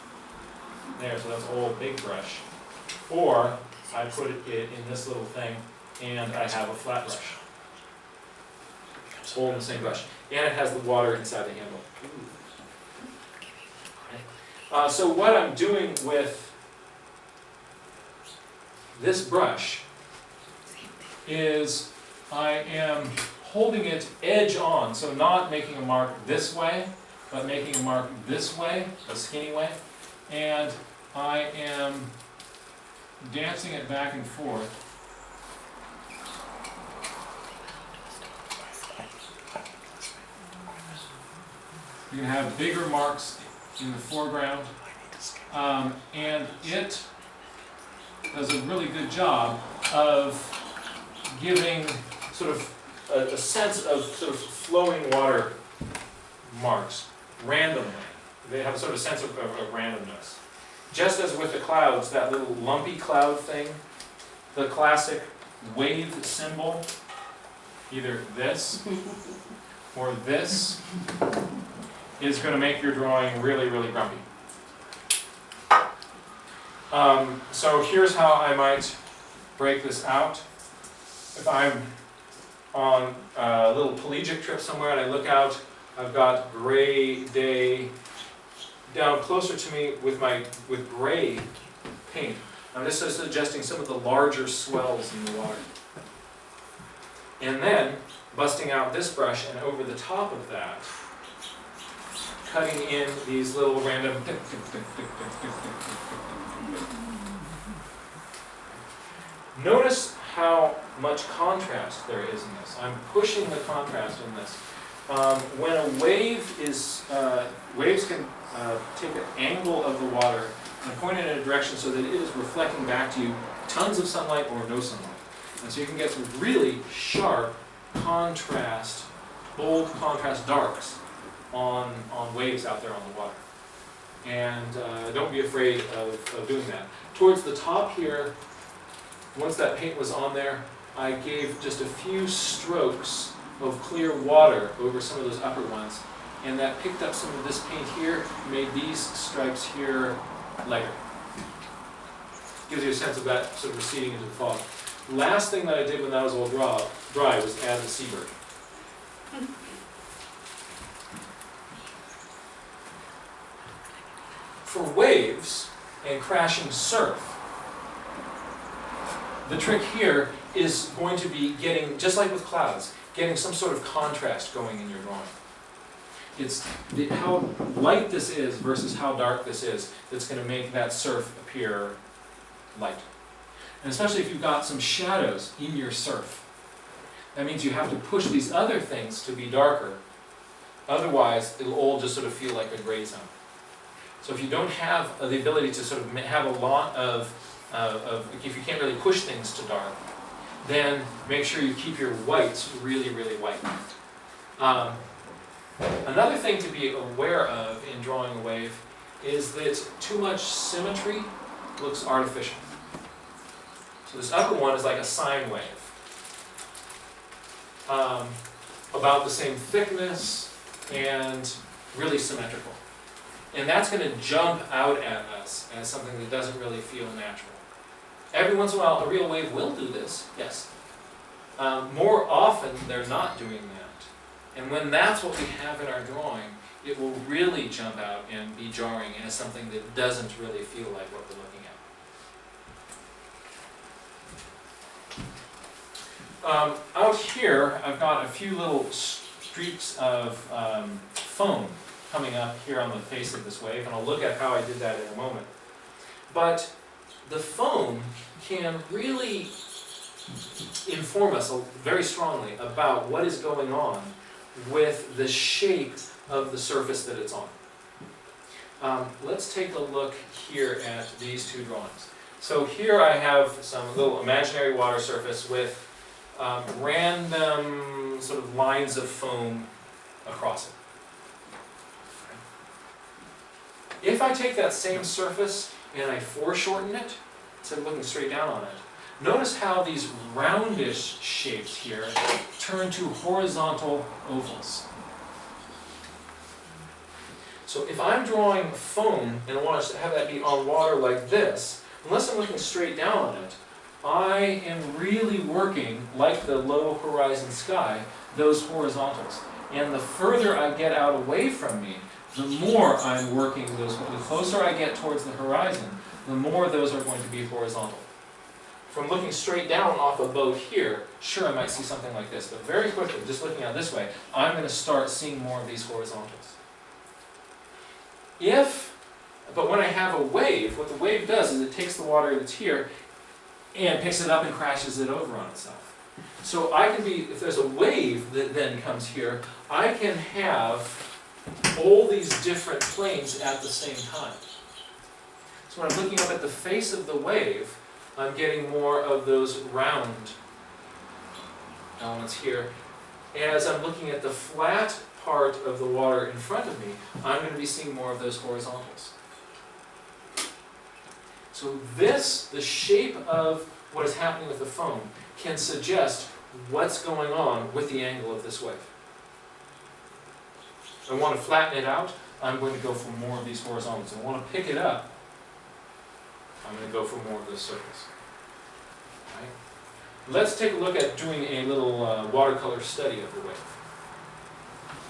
there. So that's all big brush. Or I put it in this little thing, and I have a flat brush. All in the same brush, and it has the water inside the handle. So what I'm doing with this brush is I am holding it edge on, so not making a mark this way, but making a mark this way, a skinny way, and I am dancing it back and forth. You can have bigger marks in the foreground, and it does a really good job of giving sort of a sense of sort of flowing water marks randomly. They have a sort of sense of randomness. Just as with the clouds, that little lumpy cloud thing, the classic wave symbol, either this or this, is going to make your drawing really, really grumpy. So here's how I might break this out. If I'm on a little pelagic trip somewhere and I look out, I've got gray day down closer to me with gray paint. I'm just suggesting some of the larger swells in the water. And then busting out this brush, and over the top of that, cutting in these little random Notice how much contrast there is in this. I'm pushing the contrast in this. When a wave is, waves can take an angle of the water and point it in a direction so that it is reflecting back to you tons of sunlight or no sunlight. And so you can get some really sharp contrast, bold contrast darks on waves out there on the water. And don't be afraid of doing that. Towards the top here, once that paint was on there, I gave just a few strokes of clear water over some of those upper ones, and that picked up some of this paint here, made these stripes here lighter. Gives you a sense of that sort of receding into the fog. Last thing that I did when that was all dry was add the seabird. For waves and crashing surf, the trick here is going to be getting, just like with clouds, getting some sort of contrast going in your drawing. It's how light this is versus how dark this is that's going to make that surf appear light. And especially if you've got some shadows in your surf. That means you have to push these other things to be darker. Otherwise, it'll all just sort of feel like a gray zone. So if you don't have the ability to sort of have a lot of if you can't really push things to dark, then make sure you keep your whites really, really white. Another thing to be aware of in drawing a wave is that too much symmetry looks artificial. So this upper one is like a sine wave. About the same thickness and really symmetrical. And that's going to jump out at us as something that doesn't really feel natural. Every once in a while, a real wave will do this, yes. More often, they're not doing that. And when that's what we have in our drawing, it will really jump out and be jarring as something that doesn't really feel like what we're looking at. Out here, I've got a few little streaks of foam coming up here on the face of this wave, and I'll look at how I did that in a moment. But the foam can really inform us very strongly about what is going on with the shape of the surface that it's on. Let's take a look here at these two drawings. So here I have some little imaginary water surface with random sort of lines of foam across it. If I take that same surface and I foreshorten it, instead of looking straight down on it, notice how these roundish shapes here turn to horizontal ovals. So if I'm drawing foam and I want to have that be on water like this, unless I'm looking straight down on it, I am really working, like the low horizon sky, those horizontals. And the further I get out away from me, the more I'm working those. The closer I get towards the horizon, the more those are going to be horizontal. From looking straight down off a boat here, sure I might see something like this, but very quickly, just looking out this way, I'm going to start seeing more of these horizontals. But when I have a wave, what the wave does is it takes the water that's here and picks it up and crashes it over on itself. So I can be, if there's a wave that then comes here, I can have all these different planes at the same time. So when I'm looking up at the face of the wave, I'm getting more of those round elements here. As I'm looking at the flat part of the water in front of me, I'm going to be seeing more of those horizontals. So the shape of what is happening with the foam can suggest what's going on with the angle of this wave. If I want to flatten it out, I'm going to go for more of these horizontals. If I want to pick it up, I'm going to go for more of this surface. Right? Let's take a look at doing a little watercolor study of the wave.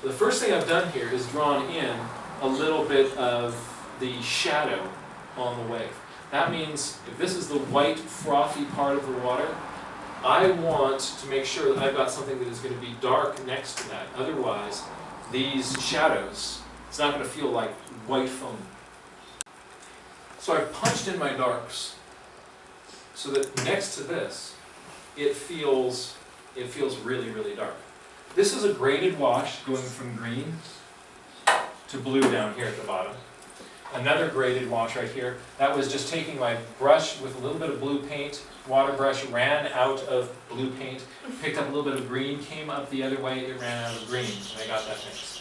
The first thing I've done here is drawn in a little bit of the shadow on the wave. That means if this is the white frothy part of the water, I want to make sure that I've got something that is going to be dark next to that. Otherwise, these shadows, it's not going to feel like white foam. So I've punched in my darks so that next to this, it feels really, really dark. This is a graded wash going from green to blue down here at the bottom. Another graded wash right here. That was just taking my brush with a little bit of blue paint, water brush, ran out of blue paint, picked up a little bit of green, came up the other way, it ran out of green, and I got that mix.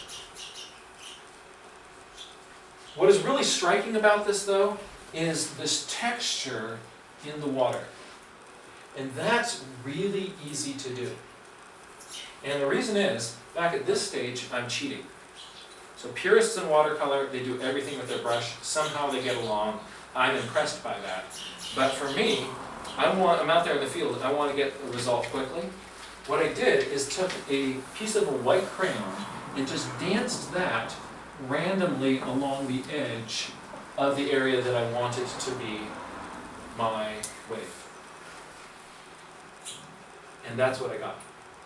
What is really striking about this, though, is this texture in the water. And that's really easy to do. And the reason is, back at this stage, I'm cheating. So purists in watercolor, they do everything with their brush. Somehow they get along. I'm impressed by that. But for me, I'm out there in the field, I want to get a result quickly. What I did is took a piece of a white crayon and just danced that randomly along the edge of the area that I wanted to be my wave. And that's what I got.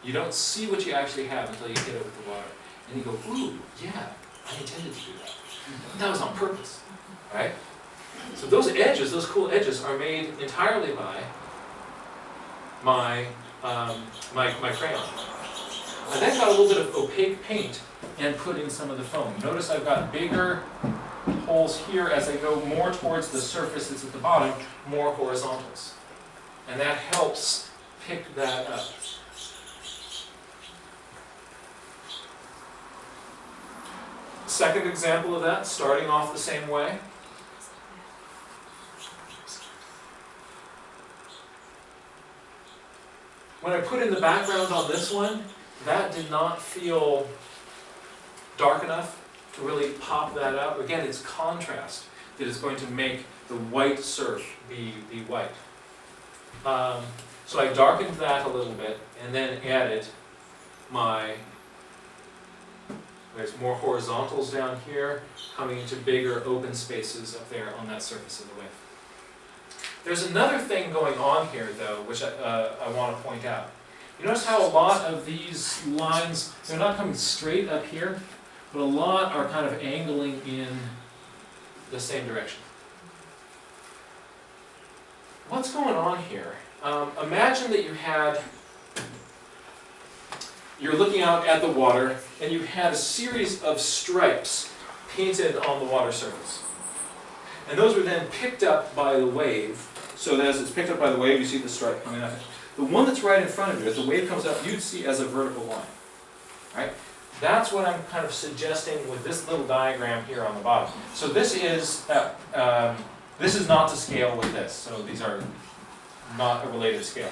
You don't see what you actually have until you hit it with the water. And you go, ooh, yeah, I intended to do that. That was on purpose, right? So those edges, those cool edges, are made entirely by my crayon. I then got a little bit of opaque paint and put in some of the foam. Notice I've got bigger holes here as I go more towards the surface that's at the bottom, more horizontals. And that helps pick that up. Second example of that, starting off the same way. When I put in the background on this one, that did not feel dark enough to really pop that out. Again, it's contrast that is going to make the white surf be white. So I darkened that a little bit and then added there's more horizontals down here, coming into bigger open spaces up there on that surface of the wave. There's another thing going on here, though, which I want to point out. You notice how a lot of these lines, they're not coming straight up here, but a lot are kind of angling in the same direction. What's going on here? Imagine that you're looking out at the water, and you had a series of stripes painted on the water surface. And those were then picked up by the wave. So that as it's picked up by the wave, you see the stripe coming up. The one that's right in front of you, as the wave comes up, you'd see as a vertical line. Right? That's what I'm kind of suggesting with this little diagram here on the bottom. So this is not to scale with this. So these are not a related scale.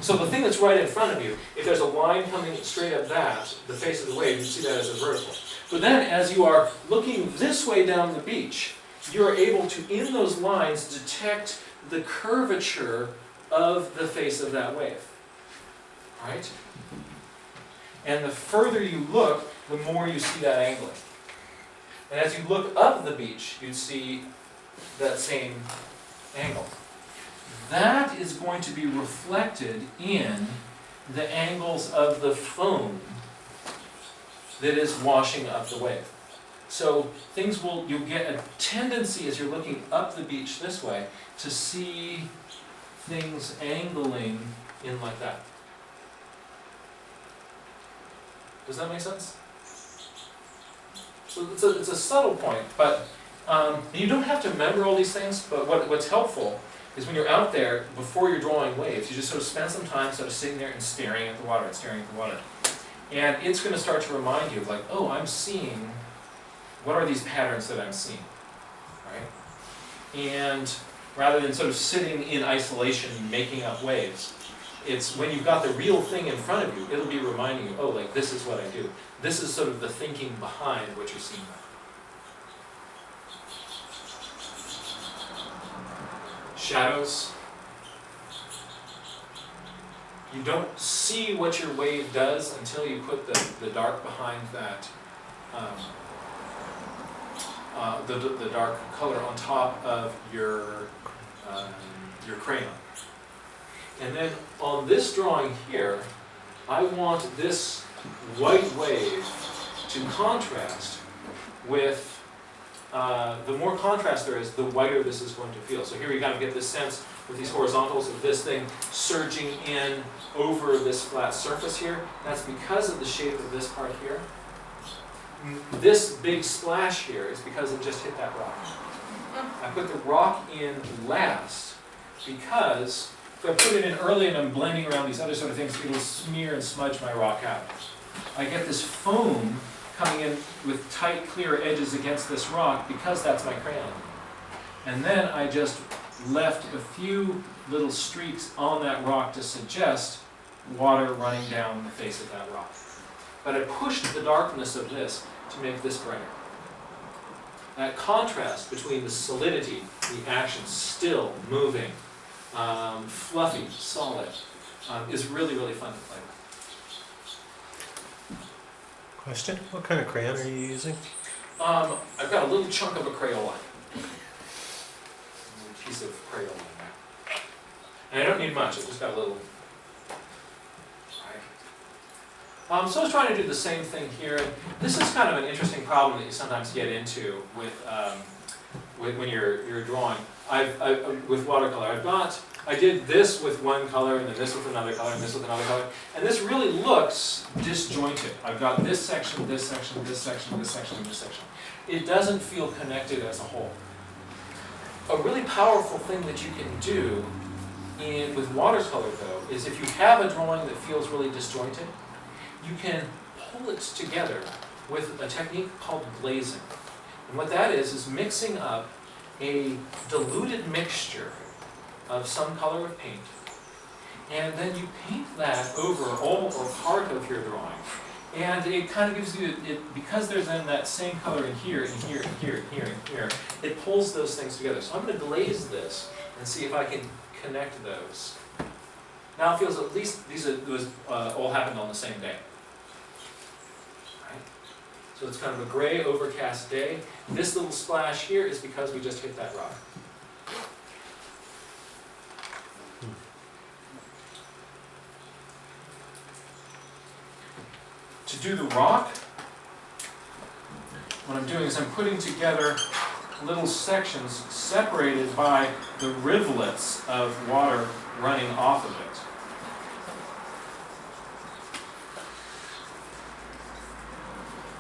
So the thing that's right in front of you, if there's a line coming straight up the face of the wave, you see that as a vertical. But then as you are looking this way down the beach, you're able to, in those lines, detect the curvature of the face of that wave. Right? And the further you look, the more you see that angling. And as you look up the beach, you'd see that same angle. That is going to be reflected in the angles of the foam that is washing up the wave. So you'll get a tendency as you're looking up the beach this way to see things angling in like that. Does that make sense? So it's a subtle point, but you don't have to remember all these things, but what's helpful is when you're out there, before you're drawing waves, you just sort of spend some time sort of sitting there and staring at the water and staring at the water. And it's going to start to remind you of like, oh, I'm seeing, what are these patterns that I'm seeing, right? And rather than sort of sitting in isolation making up waves, it's when you've got the real thing in front of you, it'll be reminding you, oh, like this is what I do. This is sort of the thinking behind what you're seeing. Shadows. You don't see what your wave does until you put the dark behind that, the dark color on top of your crayon. And then on this drawing here, I want this white wave to contrast with, the more contrast there is, the whiter this is going to feel. So here you kind of get this sense with these horizontals of this thing surging in over this flat surface here. That's because of the shape of this part here. This big splash here is because it just hit that rock. I put the rock in last because if I put it in early and I'm blending around these other sort of things, it'll smear and smudge my rock out. I get this foam coming in with tight, clear edges against this rock because that's my crayon. And then I just left a few little streaks on that rock to suggest water running down the face of that rock. But I pushed the darkness of this to make this brighter. That contrast between the solidity, the action, still, moving, fluffy, solid, is really, really fun to play with. Question, what kind of crayon are you using? I've got a little chunk of a Crayola. A piece of Crayola in there. And I don't need much, I've just got a little. So I was trying to do the same thing here. This is kind of an interesting problem that you sometimes get into with when you're drawing. With watercolor, I did this with one color, and then this with another color, and this with another color, and this really looks disjointed. I've got this section, this section, this section, this section, and this section. It doesn't feel connected as a whole. A really powerful thing that you can do with watercolor, though, is if you have a drawing that feels really disjointed, you can pull it together with a technique called glazing. And what that is mixing up a diluted mixture of some color of paint, and then you paint that over all or part of your drawing. And it kind of gives you, because there's then that same color in here, and here, and here, and here, and here, it pulls those things together. So I'm going to glaze this and see if I can connect those. Now it feels at least those all happened on the same day. Right? So it's kind of a gray, overcast day. This little splash here is because we just hit that rock. To do the rock, what I'm doing is I'm putting together little sections separated by the rivulets of water running off of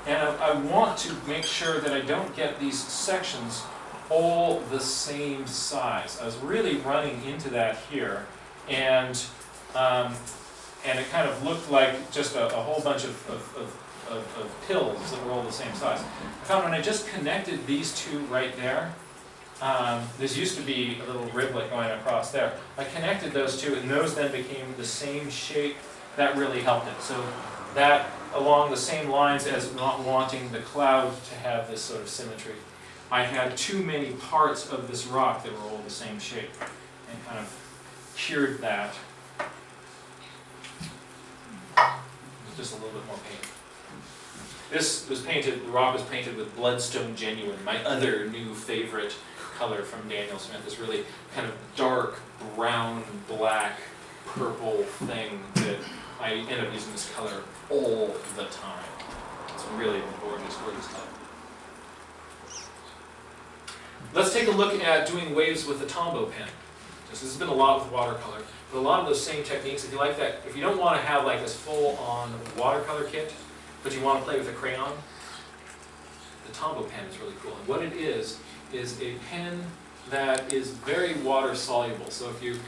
it. And I want to make sure that I don't get these sections all the same size. I was really running into that here, and it kind of looked like just a whole bunch of pills that were all the same size. I found when I just connected these two right there, this used to be a little rivulet going across there. I connected those two, and those then became the same shape. That really helped it. So that, along the same lines as not wanting the cloud to have this sort of symmetry, I had too many parts of this rock that were all the same shape, and kind of cured that. Just a little bit more paint. This was painted, the rock was painted with Bloodstone Genuine, my other new favorite color from Daniel Smith, this really kind of dark, brown, black, purple thing that I end up using this color all the time. It's really gorgeous, gorgeous color. Let's take a look at doing waves with the Tombo Pen. This has been a lot with watercolor. But a lot of those same techniques, if you like that, if you don't want to have like this full-on watercolor kit, but you want to play with a crayon, the Tombo Pen is really cool. And what it is a pen that is very water soluble. So if you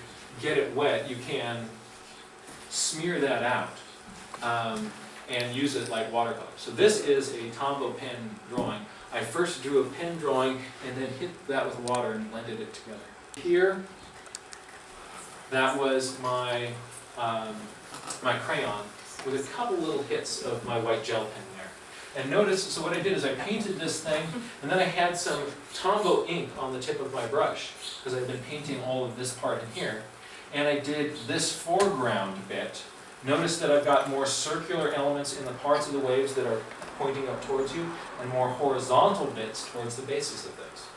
get it wet, you can smear that out and use it like watercolor. So this is a Tombo Pen drawing. I first drew a pen drawing and then hit that with water and blended it together. Here, that was my my crayon with a couple little hits of my white gel pen there. And notice, so what I did is I painted this thing, and then I had some Tombow ink on the tip of my brush, because I've been painting all of this part in here. And I did this foreground bit. Notice that I've got more circular elements in the parts of the waves that are pointing up towards you, and more horizontal bits towards the bases of those.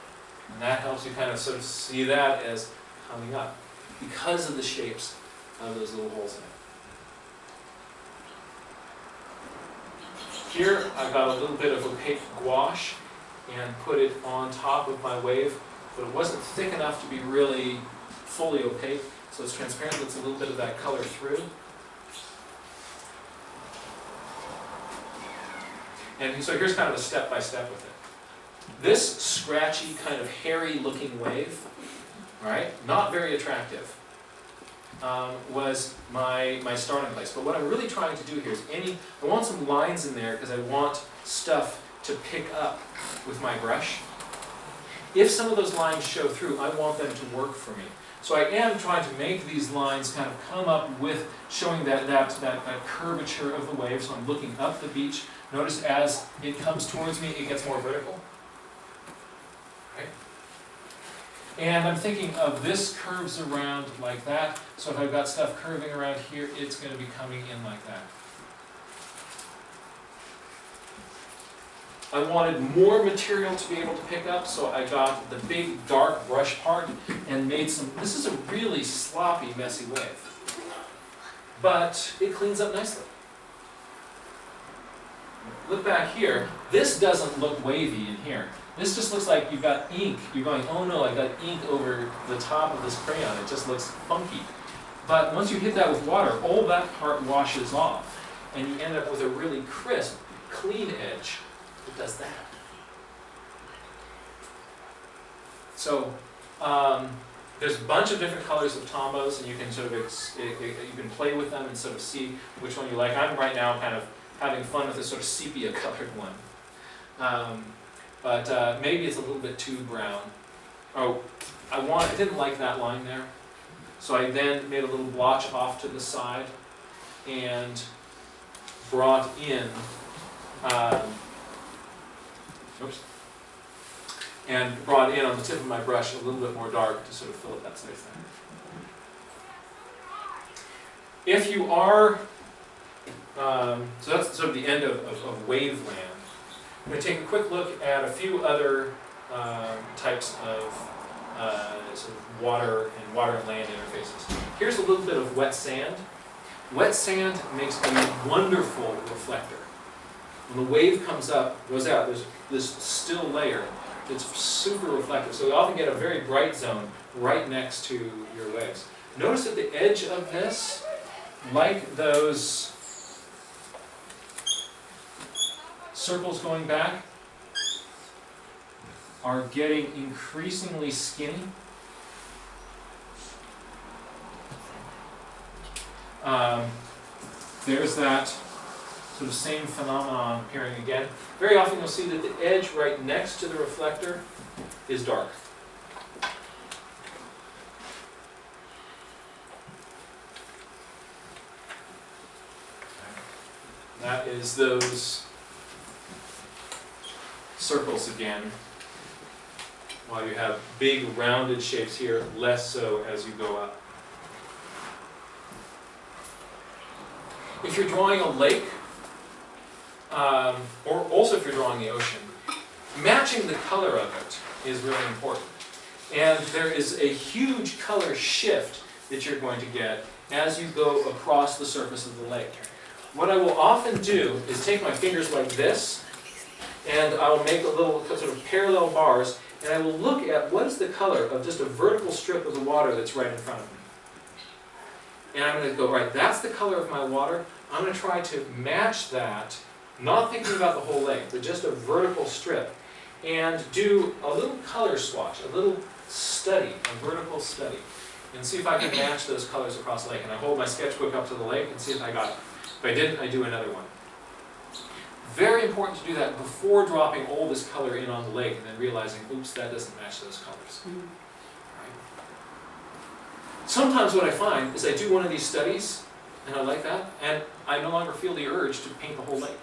And that helps you kind of sort of see that as coming up, because of the shapes of those little holes in it. Here I've got a little bit of opaque gouache and put it on top of my wave, but it wasn't thick enough to be really fully opaque, so it's transparent, lets a little bit of that color through. And so here's kind of a step-by-step with it. This scratchy, kind of hairy looking wave, right, not very attractive, was my starting place. But what I'm really trying to do here is I want some lines in there because I want stuff to pick up with my brush. if some of those lines show through, I want them to work for me. So I am trying to make these lines kind of come up with showing that curvature of the wave. So I'm looking up the beach. Notice as it comes towards me, it gets more vertical. Right? And I'm thinking of this curves around like that. So if I've got stuff curving around here, it's going to be coming in like that. I wanted more material to be able to pick up, so I got the big dark brush part and made some. This is a really sloppy, messy wave, but it cleans up nicely. Look back here. This doesn't look wavy in here. This just looks like you've got ink. You're going, oh no, I got ink over the top of this crayon. It just looks funky. But once you hit that with water, all that part washes off, and you end up with a really crisp, clean edge. It does that. So there's a bunch of different colors of Tombows, and you can sort of you can play with them and sort of see which one you like. I'm right now kind of having fun with this sort of sepia-colored one, but maybe it's a little bit too brown. Oh, I didn't like that line there, so I then made a little blotch off to the side and brought in. And brought in on the tip of my brush a little bit more dark to sort of fill up that space there. If you are, so that's sort of the end of waveland. I'm going to take a quick look at a few other types of sort of water and land interfaces. Here's a little bit of wet sand. Wet sand makes a wonderful reflector. When the wave comes up, goes out, there's this still layer that's super reflective. So you often get a very bright zone right next to your waves. Notice at the edge of this, like those circles going back, are getting increasingly skinny. There's that sort of same phenomenon appearing again. Very often you'll see that the edge right next to the reflector is dark. That is those circles again. While you have big rounded shapes here, less so as you go up. If you're drawing a lake, or also if you're drawing the ocean, matching the color of it is really important. And there is a huge color shift that you're going to get as you go across the surface of the lake. What I will often do is take my fingers like this, and I will make a little sort of parallel bars, and I will look at what is the color of just a vertical strip of the water that's right in front of me. And I'm going to go, right, that's the color of my water. I'm going to try to match that, not thinking about the whole lake, but just a vertical strip, and do a little color swatch, a little study, a vertical study, and see if I can match those colors across the lake. And I hold my sketchbook up to the lake and see if I got it. If I didn't, I do another one. Very important to do that before dropping all this color in on the lake and then realizing, oops, that doesn't match those colors. Right? Sometimes what I find is I do one of these studies, and I like that, and I no longer feel the urge to paint the whole lake.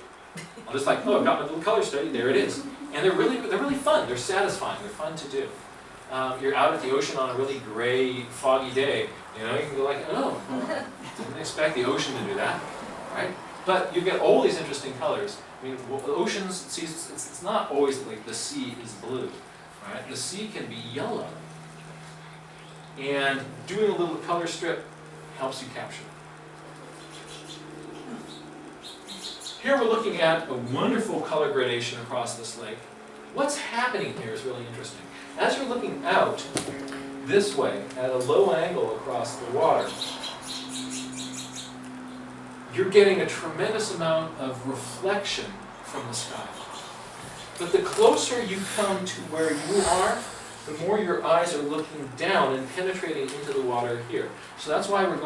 I'm just like, oh, I've got my little color study, there it is. And they're really fun, they're satisfying, they're fun to do. You're out at the ocean on a really gray, foggy day, you know, you can go like, oh, didn't expect the ocean to do that, right? But you get all these interesting colors. I mean, oceans, it's not always like the sea is blue, right? The sea can be yellow. And doing a little color strip helps you capture it. Here we're looking at a wonderful color gradation across this lake. What's happening here is really interesting. As you're looking out this way at a low angle across the water, you're getting a tremendous amount of reflection from the sky. But the closer you come to where you are, the more your eyes are looking down and penetrating into the water here. So that's why we're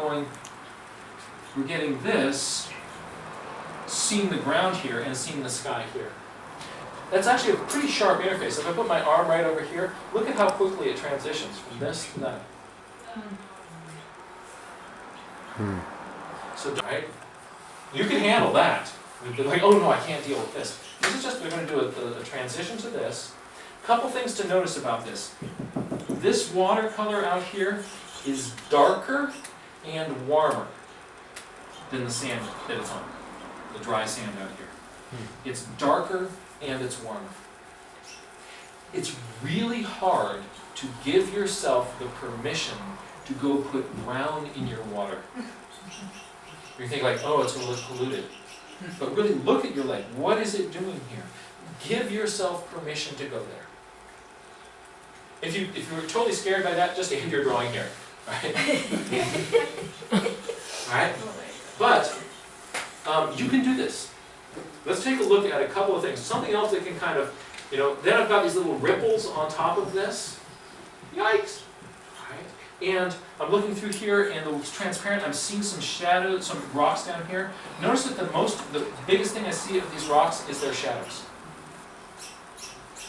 getting this, seeing the ground here and seeing the sky here. That's actually a pretty sharp interface. If I put my arm right over here, look at how quickly it transitions from this to that. So, right? You can handle that. You'd be like, oh no, I can't deal with this. This is just, we're going to do a transition to this. Couple things to notice about this. This watercolor out here is darker and warmer than the sand that it's on, the dry sand out here. It's darker and it's warmer. It's really hard to give yourself the permission to go put brown in your water. You think like, oh, it's going to look polluted. But really look at your lake. What is it doing here? Give yourself permission to go there. If you were totally scared by that, just end your drawing here. Right? Right? But you can do this. Let's take a look at a couple of things. Something else that can kind of, then I've got these little ripples on top of this. Yikes! Right? And I'm looking through here and it's transparent. I'm seeing some shadows, some rocks down here. Notice that the biggest thing I see of these rocks is their shadows.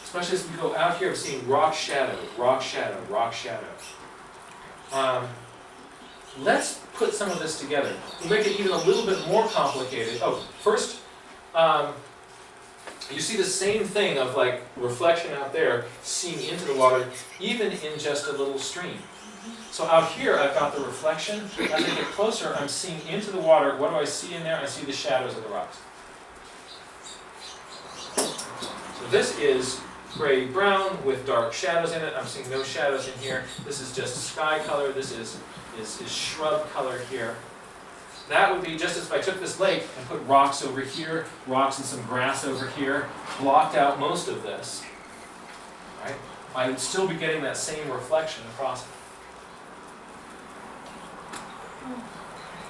Especially as we go out here, I'm seeing rock shadow, rock shadow, rock shadow. Let's put some of this together. We'll make it even a little bit more complicated. Oh, first, you see the same thing of like reflection out there, seeing into the water, even in just a little stream. So out here, I've got the reflection. As I get closer, I'm seeing into the water. What do I see in there? I see the shadows of the rocks. So this is gray-brown with dark shadows in it. I'm seeing no shadows in here. This is just sky color. This is shrub color here. That would be just as if I took this lake and put rocks over here, rocks and some grass over here, blocked out most of this. Right? I would still be getting that same reflection across it.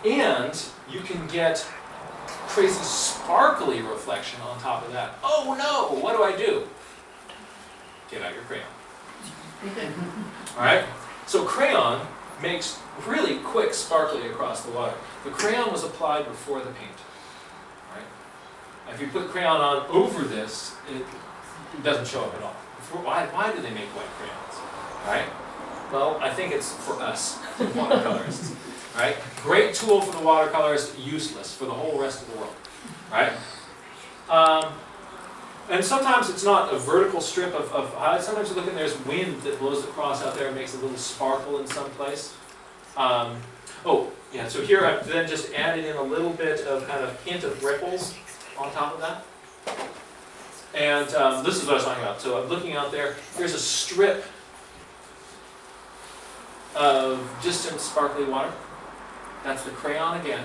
And you can get crazy sparkly reflection on top of that. Oh no, what do I do? Get out your crayon. Alright? So crayon makes really quick sparkly across the water. The crayon was applied before the paint. Right? If you put crayon on over this, it doesn't show up at all. Why do they make white crayons? Right? Well, I think it's for us, watercolorists. Right? Great tool for the watercolorist, useless for the whole rest of the world. Right? And sometimes it's not a vertical strip of highlight. Sometimes you look and there's wind that blows across out there and makes a little sparkle in some place. So here I've then just added in a little bit of kind of hint of ripples on top of that. And this is what I was talking about. So I'm looking out there. Here's a strip of distant sparkly water. That's the crayon again.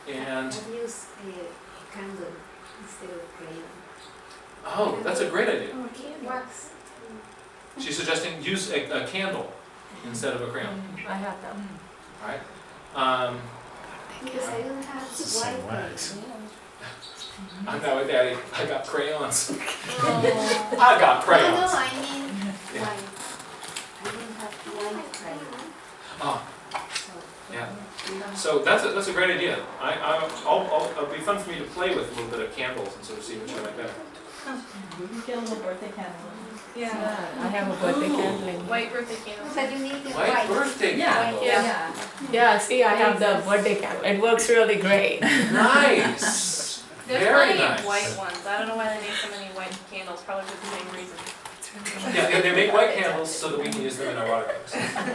And I've used a candle instead of crayon. oh, that's a great idea. Wax. She's suggesting use a candle instead of a crayon. I have that. All right. Because I don't have It's the same white wax. crayon. I'm not with Daddy. I got crayons. Oh. I got No, crayons. I mean white. I don't have white crayon. Oh, So, yeah. So that's a great idea. It'll be fun for me to play with a little bit of candles and sort of see which I like better. You get a little birthday candle. Yeah. I have a birthday Ooh. candle in. White birthday candles. but you need the White white. birthday Yeah. candles. Yeah. Yeah, see, I have the birthday candle. It works really great. Nice. There's Very plenty nice. of white ones. I don't know why they make so many white candles, probably for the same reason. Yeah, they make white candles so that we can use them in our watercolors. Yeah,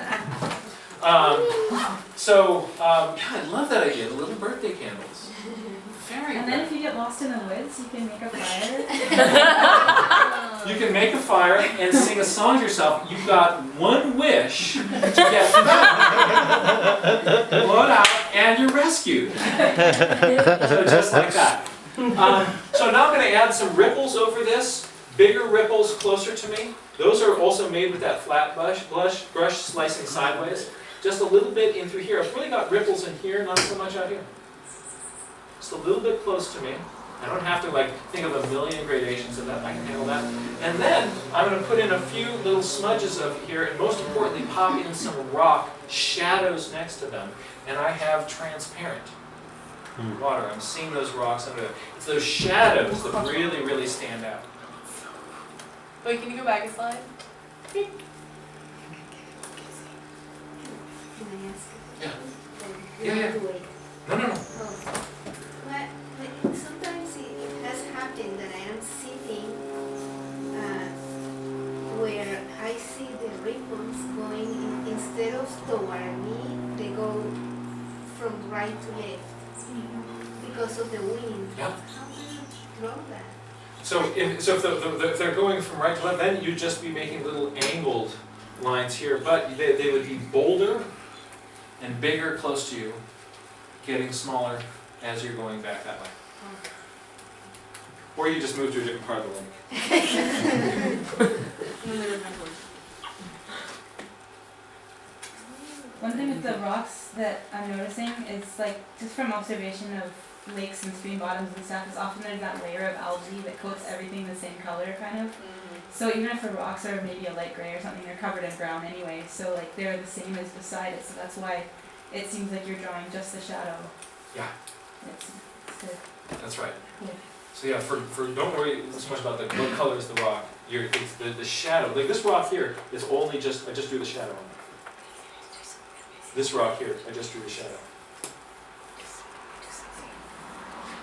I love that idea, the little birthday candles. Very And then good. if you get lost in the woods, you can make a fire. You can make a fire and sing a song to yourself. You've got one wish to get blown out and you're rescued. So just like that. So now I'm going to add some ripples over this. Bigger ripples closer to me. Those are also made with that flat brush slicing sideways. Just a little bit in through here. I've really got ripples in here, not so much out here. Just a little bit close to me. I don't have to think of a million gradations of that. I can handle that. And then I'm going to put in a few little smudges over here, and most importantly, pop in some rock shadows next to them. And I have transparent. water. I'm seeing those rocks under there. It's those shadows that really, really stand out. Wait, can you go back a slide? Can I ask? Yeah. You Yeah, have to wait. No, no, no. Oh. But sometimes it has happened that I am sitting where I see the ripples going instead of toward me, they go from right to left because of the wind. Yeah. How do you draw that? So if they're going from right to left, then you'd just be making little angled lines here, but they would be bolder and bigger close to you, getting smaller as you're going back that way. Or you just move to a different part of the lake. One thing with the rocks that I'm noticing is like, just from observation of lakes and stream bottoms and stuff, is often there's that layer of algae that coats everything the same color kind of. So even if the rocks are maybe a light gray or something, they're covered in brown anyway, so like they're the same as beside it, so that's why it seems like you're drawing just the shadow. Yeah. It's good. That's right. Yeah. So yeah, for don't worry so much about what color is the rock. It's the shadow. Like this rock here is only I just drew the shadow on it. This rock here, I just drew the shadow.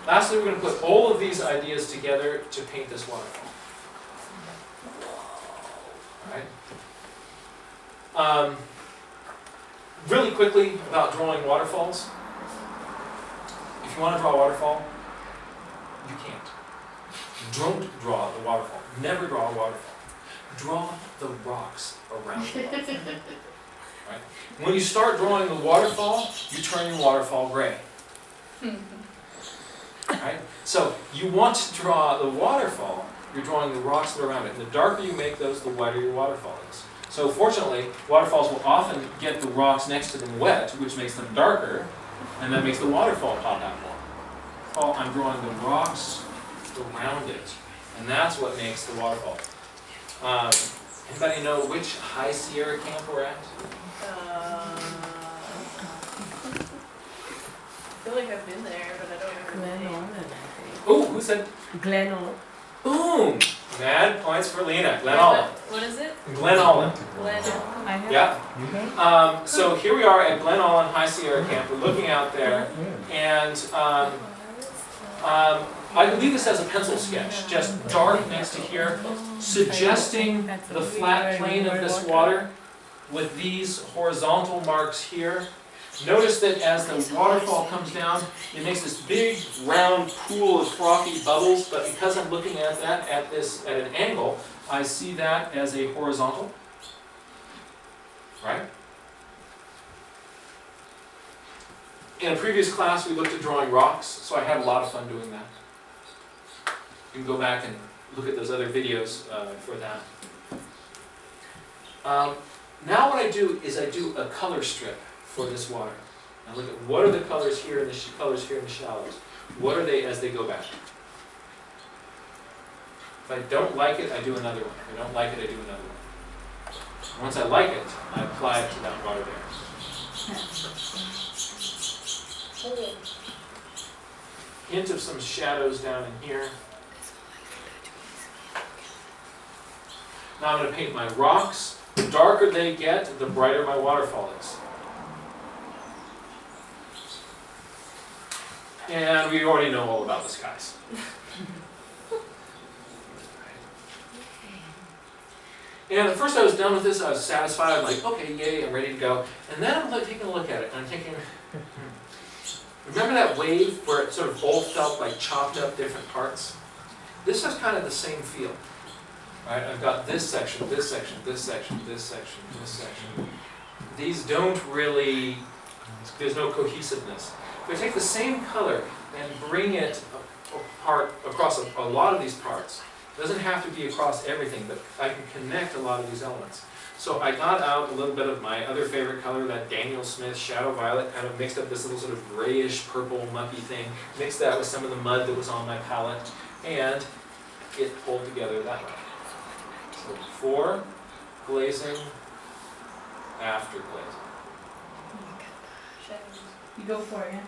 Lastly, we're going to put all of these ideas together to paint this waterfall. All right. Really quickly about drawing waterfalls. If you want to draw a waterfall, you can't. Don't draw the waterfall. Never draw a waterfall. Draw the rocks around the waterfall. Right? When you start drawing the waterfall, you turn your waterfall gray. Right? So you want to draw the waterfall, you're drawing the rocks that are around it. And the darker you make those, the whiter your waterfall is. So fortunately, waterfalls will often get the rocks next to them wet, which makes them darker, and that makes the waterfall pop out more. Oh, I'm drawing the rocks around it, and that's what makes the waterfall. Anybody know which High Sierra camp we're at? I feel like I've been there, but I don't remember the name. Oh, who said? Glenol. Boom! Mad points for Lena. Glen Olin. What is it? Glen Olin. I have. Yeah. So here we are at Glen Olin High Sierra Camp. We're looking out there, and I believe this has a pencil sketch, just dark next to here, suggesting the flat plane of this water with these horizontal marks here. Notice that as the waterfall comes down, it makes this big round pool of frothy bubbles, but because I'm looking at that at an angle, I see that as a horizontal. Right? In a previous class, we looked at drawing rocks, so I had a lot of fun doing that. You can go back and look at those other videos for that. Now what I do is I do a color strip for this water. And look at what are the colors here and the colors here in the shallows. What are they as they go back? If I don't like it, I do another one. If I don't like it, I do another one. Once I like it, I apply it to that water there. Hint of some shadows down in here. Now I'm going to paint my rocks. The darker they get, the brighter my waterfall is. And we already know all about the skies. And at first I was done with this, I was satisfied, I'm like, okay, yay, I'm ready to go. And then I'm like, taking a look at it, and I'm thinking, remember that wave where it sort of all felt like chopped up different parts? This has kind of the same feel. Right? I've got this section, this section, this section, this section, this section. These don't really, there's no cohesiveness. If I take the same color and bring it apart across a lot of these parts, it doesn't have to be across everything, but I can connect a lot of these elements. So I got out a little bit of my other favorite color, that Daniel Smith Shadow Violet, kind of mixed up this little sort of grayish purple mucky thing, mixed that with some of the mud that was on my palette, and it pulled together that way. So before glazing, after glazing. You go for it, yeah?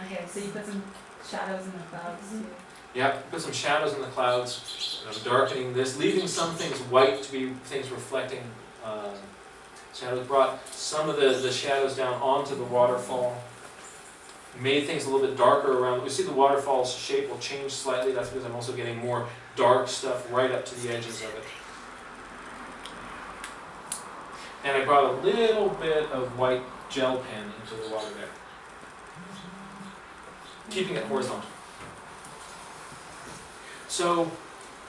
Okay, so you put some shadows in the clouds too. Yeah, put some shadows in the clouds, darkening this, leaving some things white to be things reflecting shadows. Brought some of the shadows down onto the waterfall. Made things a little bit darker around. We see the waterfall's shape will change slightly. That's because I'm also getting more dark stuff right up to the edges of it. And I brought a little bit of white gel pen into the water there, keeping it horizontal. So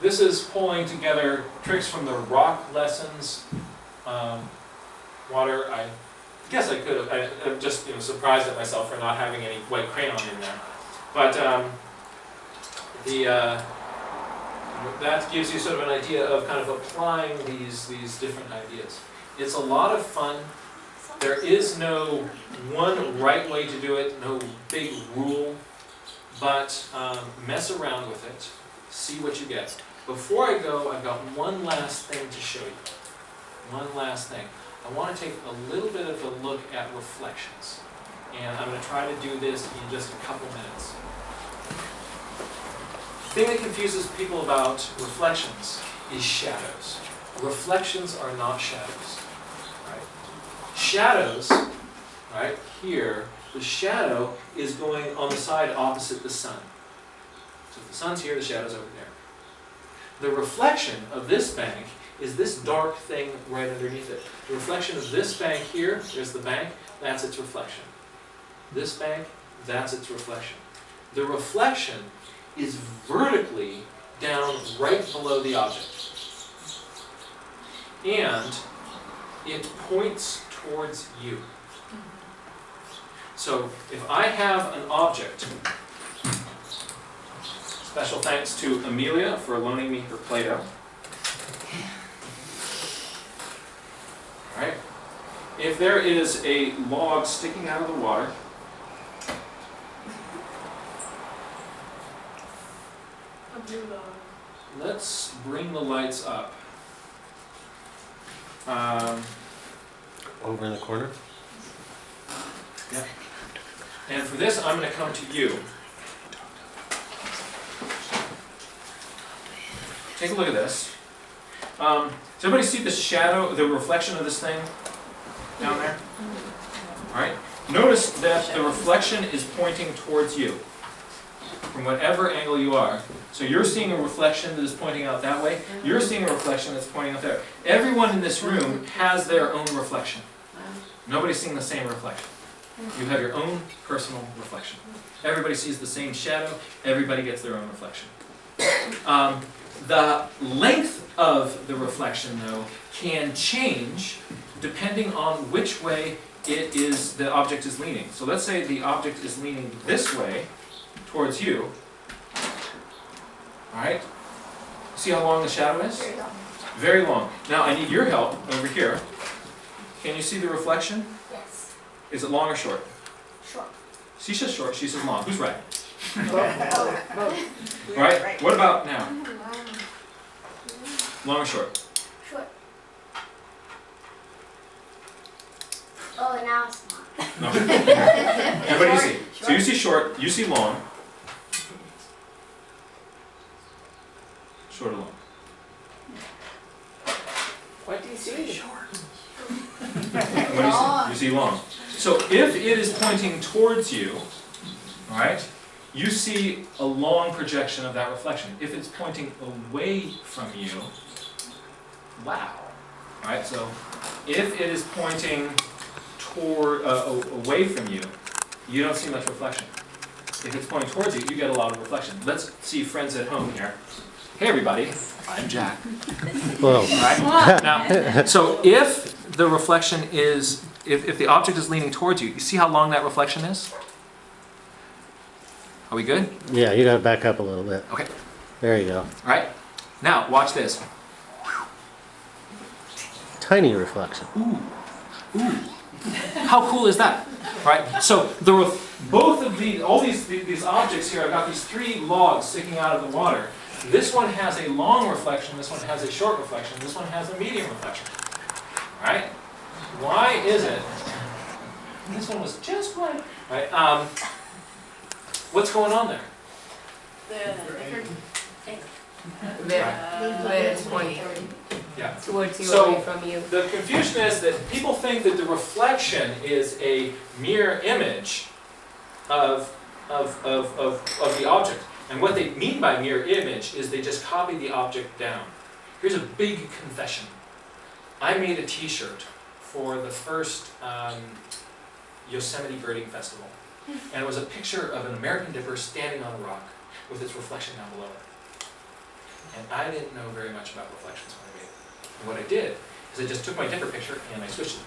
this is pulling together tricks from the rock lessons. Water, I guess I could have, I'm just surprised at myself for not having any white crayon in there. But that gives you sort of an idea of kind of applying these different ideas. It's a lot of fun. There is no one right way to do it, no big rule, but mess around with it, see what you get. Before I go, I've got one last thing to show you. One last thing. I want to take a little bit of a look at reflections. And I'm going to try to do this in just a couple minutes. The thing that confuses people about reflections is shadows. Reflections are not shadows. Right? Shadows, right here, the shadow is going on the side opposite the sun. So if the sun's here, the shadow's over there. The reflection of this bank is this dark thing right underneath it. The reflection of this bank here, there's the bank, that's its reflection. This bank, that's its reflection. The reflection is vertically down right below the object. And it points towards you. So if I have an object, special thanks to Amelia for loaning me her Play-Doh. Alright? If there is a log sticking out of the water, A blue log. let's bring the lights up. Over in the corner? Yeah. And for this, I'm going to come to you. Take a look at this. Does everybody see the shadow, the reflection of this thing down there? All right. Notice that the reflection is pointing towards you from whatever angle you are. So you're seeing a reflection that is pointing out that way. You're seeing a reflection that's pointing out there. Everyone in this room has their own reflection. Nobody's seeing the same reflection. You have your own personal reflection. Everybody sees the same shadow. Everybody gets their own reflection. The length of the reflection, though, can change depending on which way the object is leaning. So let's say the object is leaning this way towards you. All right? See how long the shadow is? Very long. Very long. Now I need your help over here. Can you see the reflection? Yes. Is it long or short? Short. She says short, she says long. Who's right? Oh. Right? What about now? Long or short? Short. Oh, now it's long. No. And what do you see? So you see short, you see long. Short or long? What do you see? Short. What do you see? You see long. So if it is pointing towards you, all right, you see a long projection of that reflection. If it's pointing away from you, wow. All right, so if it is pointing toward away from you, you don't see much reflection. If it's pointing towards you, you get a lot of reflection. Let's see friends at home here. Hey everybody, I'm Jack. Well, All right? Now, so if the reflection is, if the object is leaning towards you, you see how long that reflection is? Are we good? yeah, you gotta back up a little bit. Okay. There you go. All right. Now, watch this. Tiny reflection. Ooh. How cool is that? Right? So both of these objects here, I've got these three logs sticking out of the water. This one has a long reflection, this one has a short reflection, this one has a medium reflection. All right? Why is it? This one was just right. Right? What's going on there? The different Where it's pointing Yeah. towards you, So- away from you. The confusion is that people think that the reflection is a mirror image of the object. And what they mean by mirror image is they just copy the object down. Here's a big confession. I made a t-shirt for the first Yosemite Birding Festival. And it was a picture of an American dipper standing on a rock with its reflection down below it. And I didn't know very much about reflections when I made it. And what I did is I just took my dipper picture and I switched it.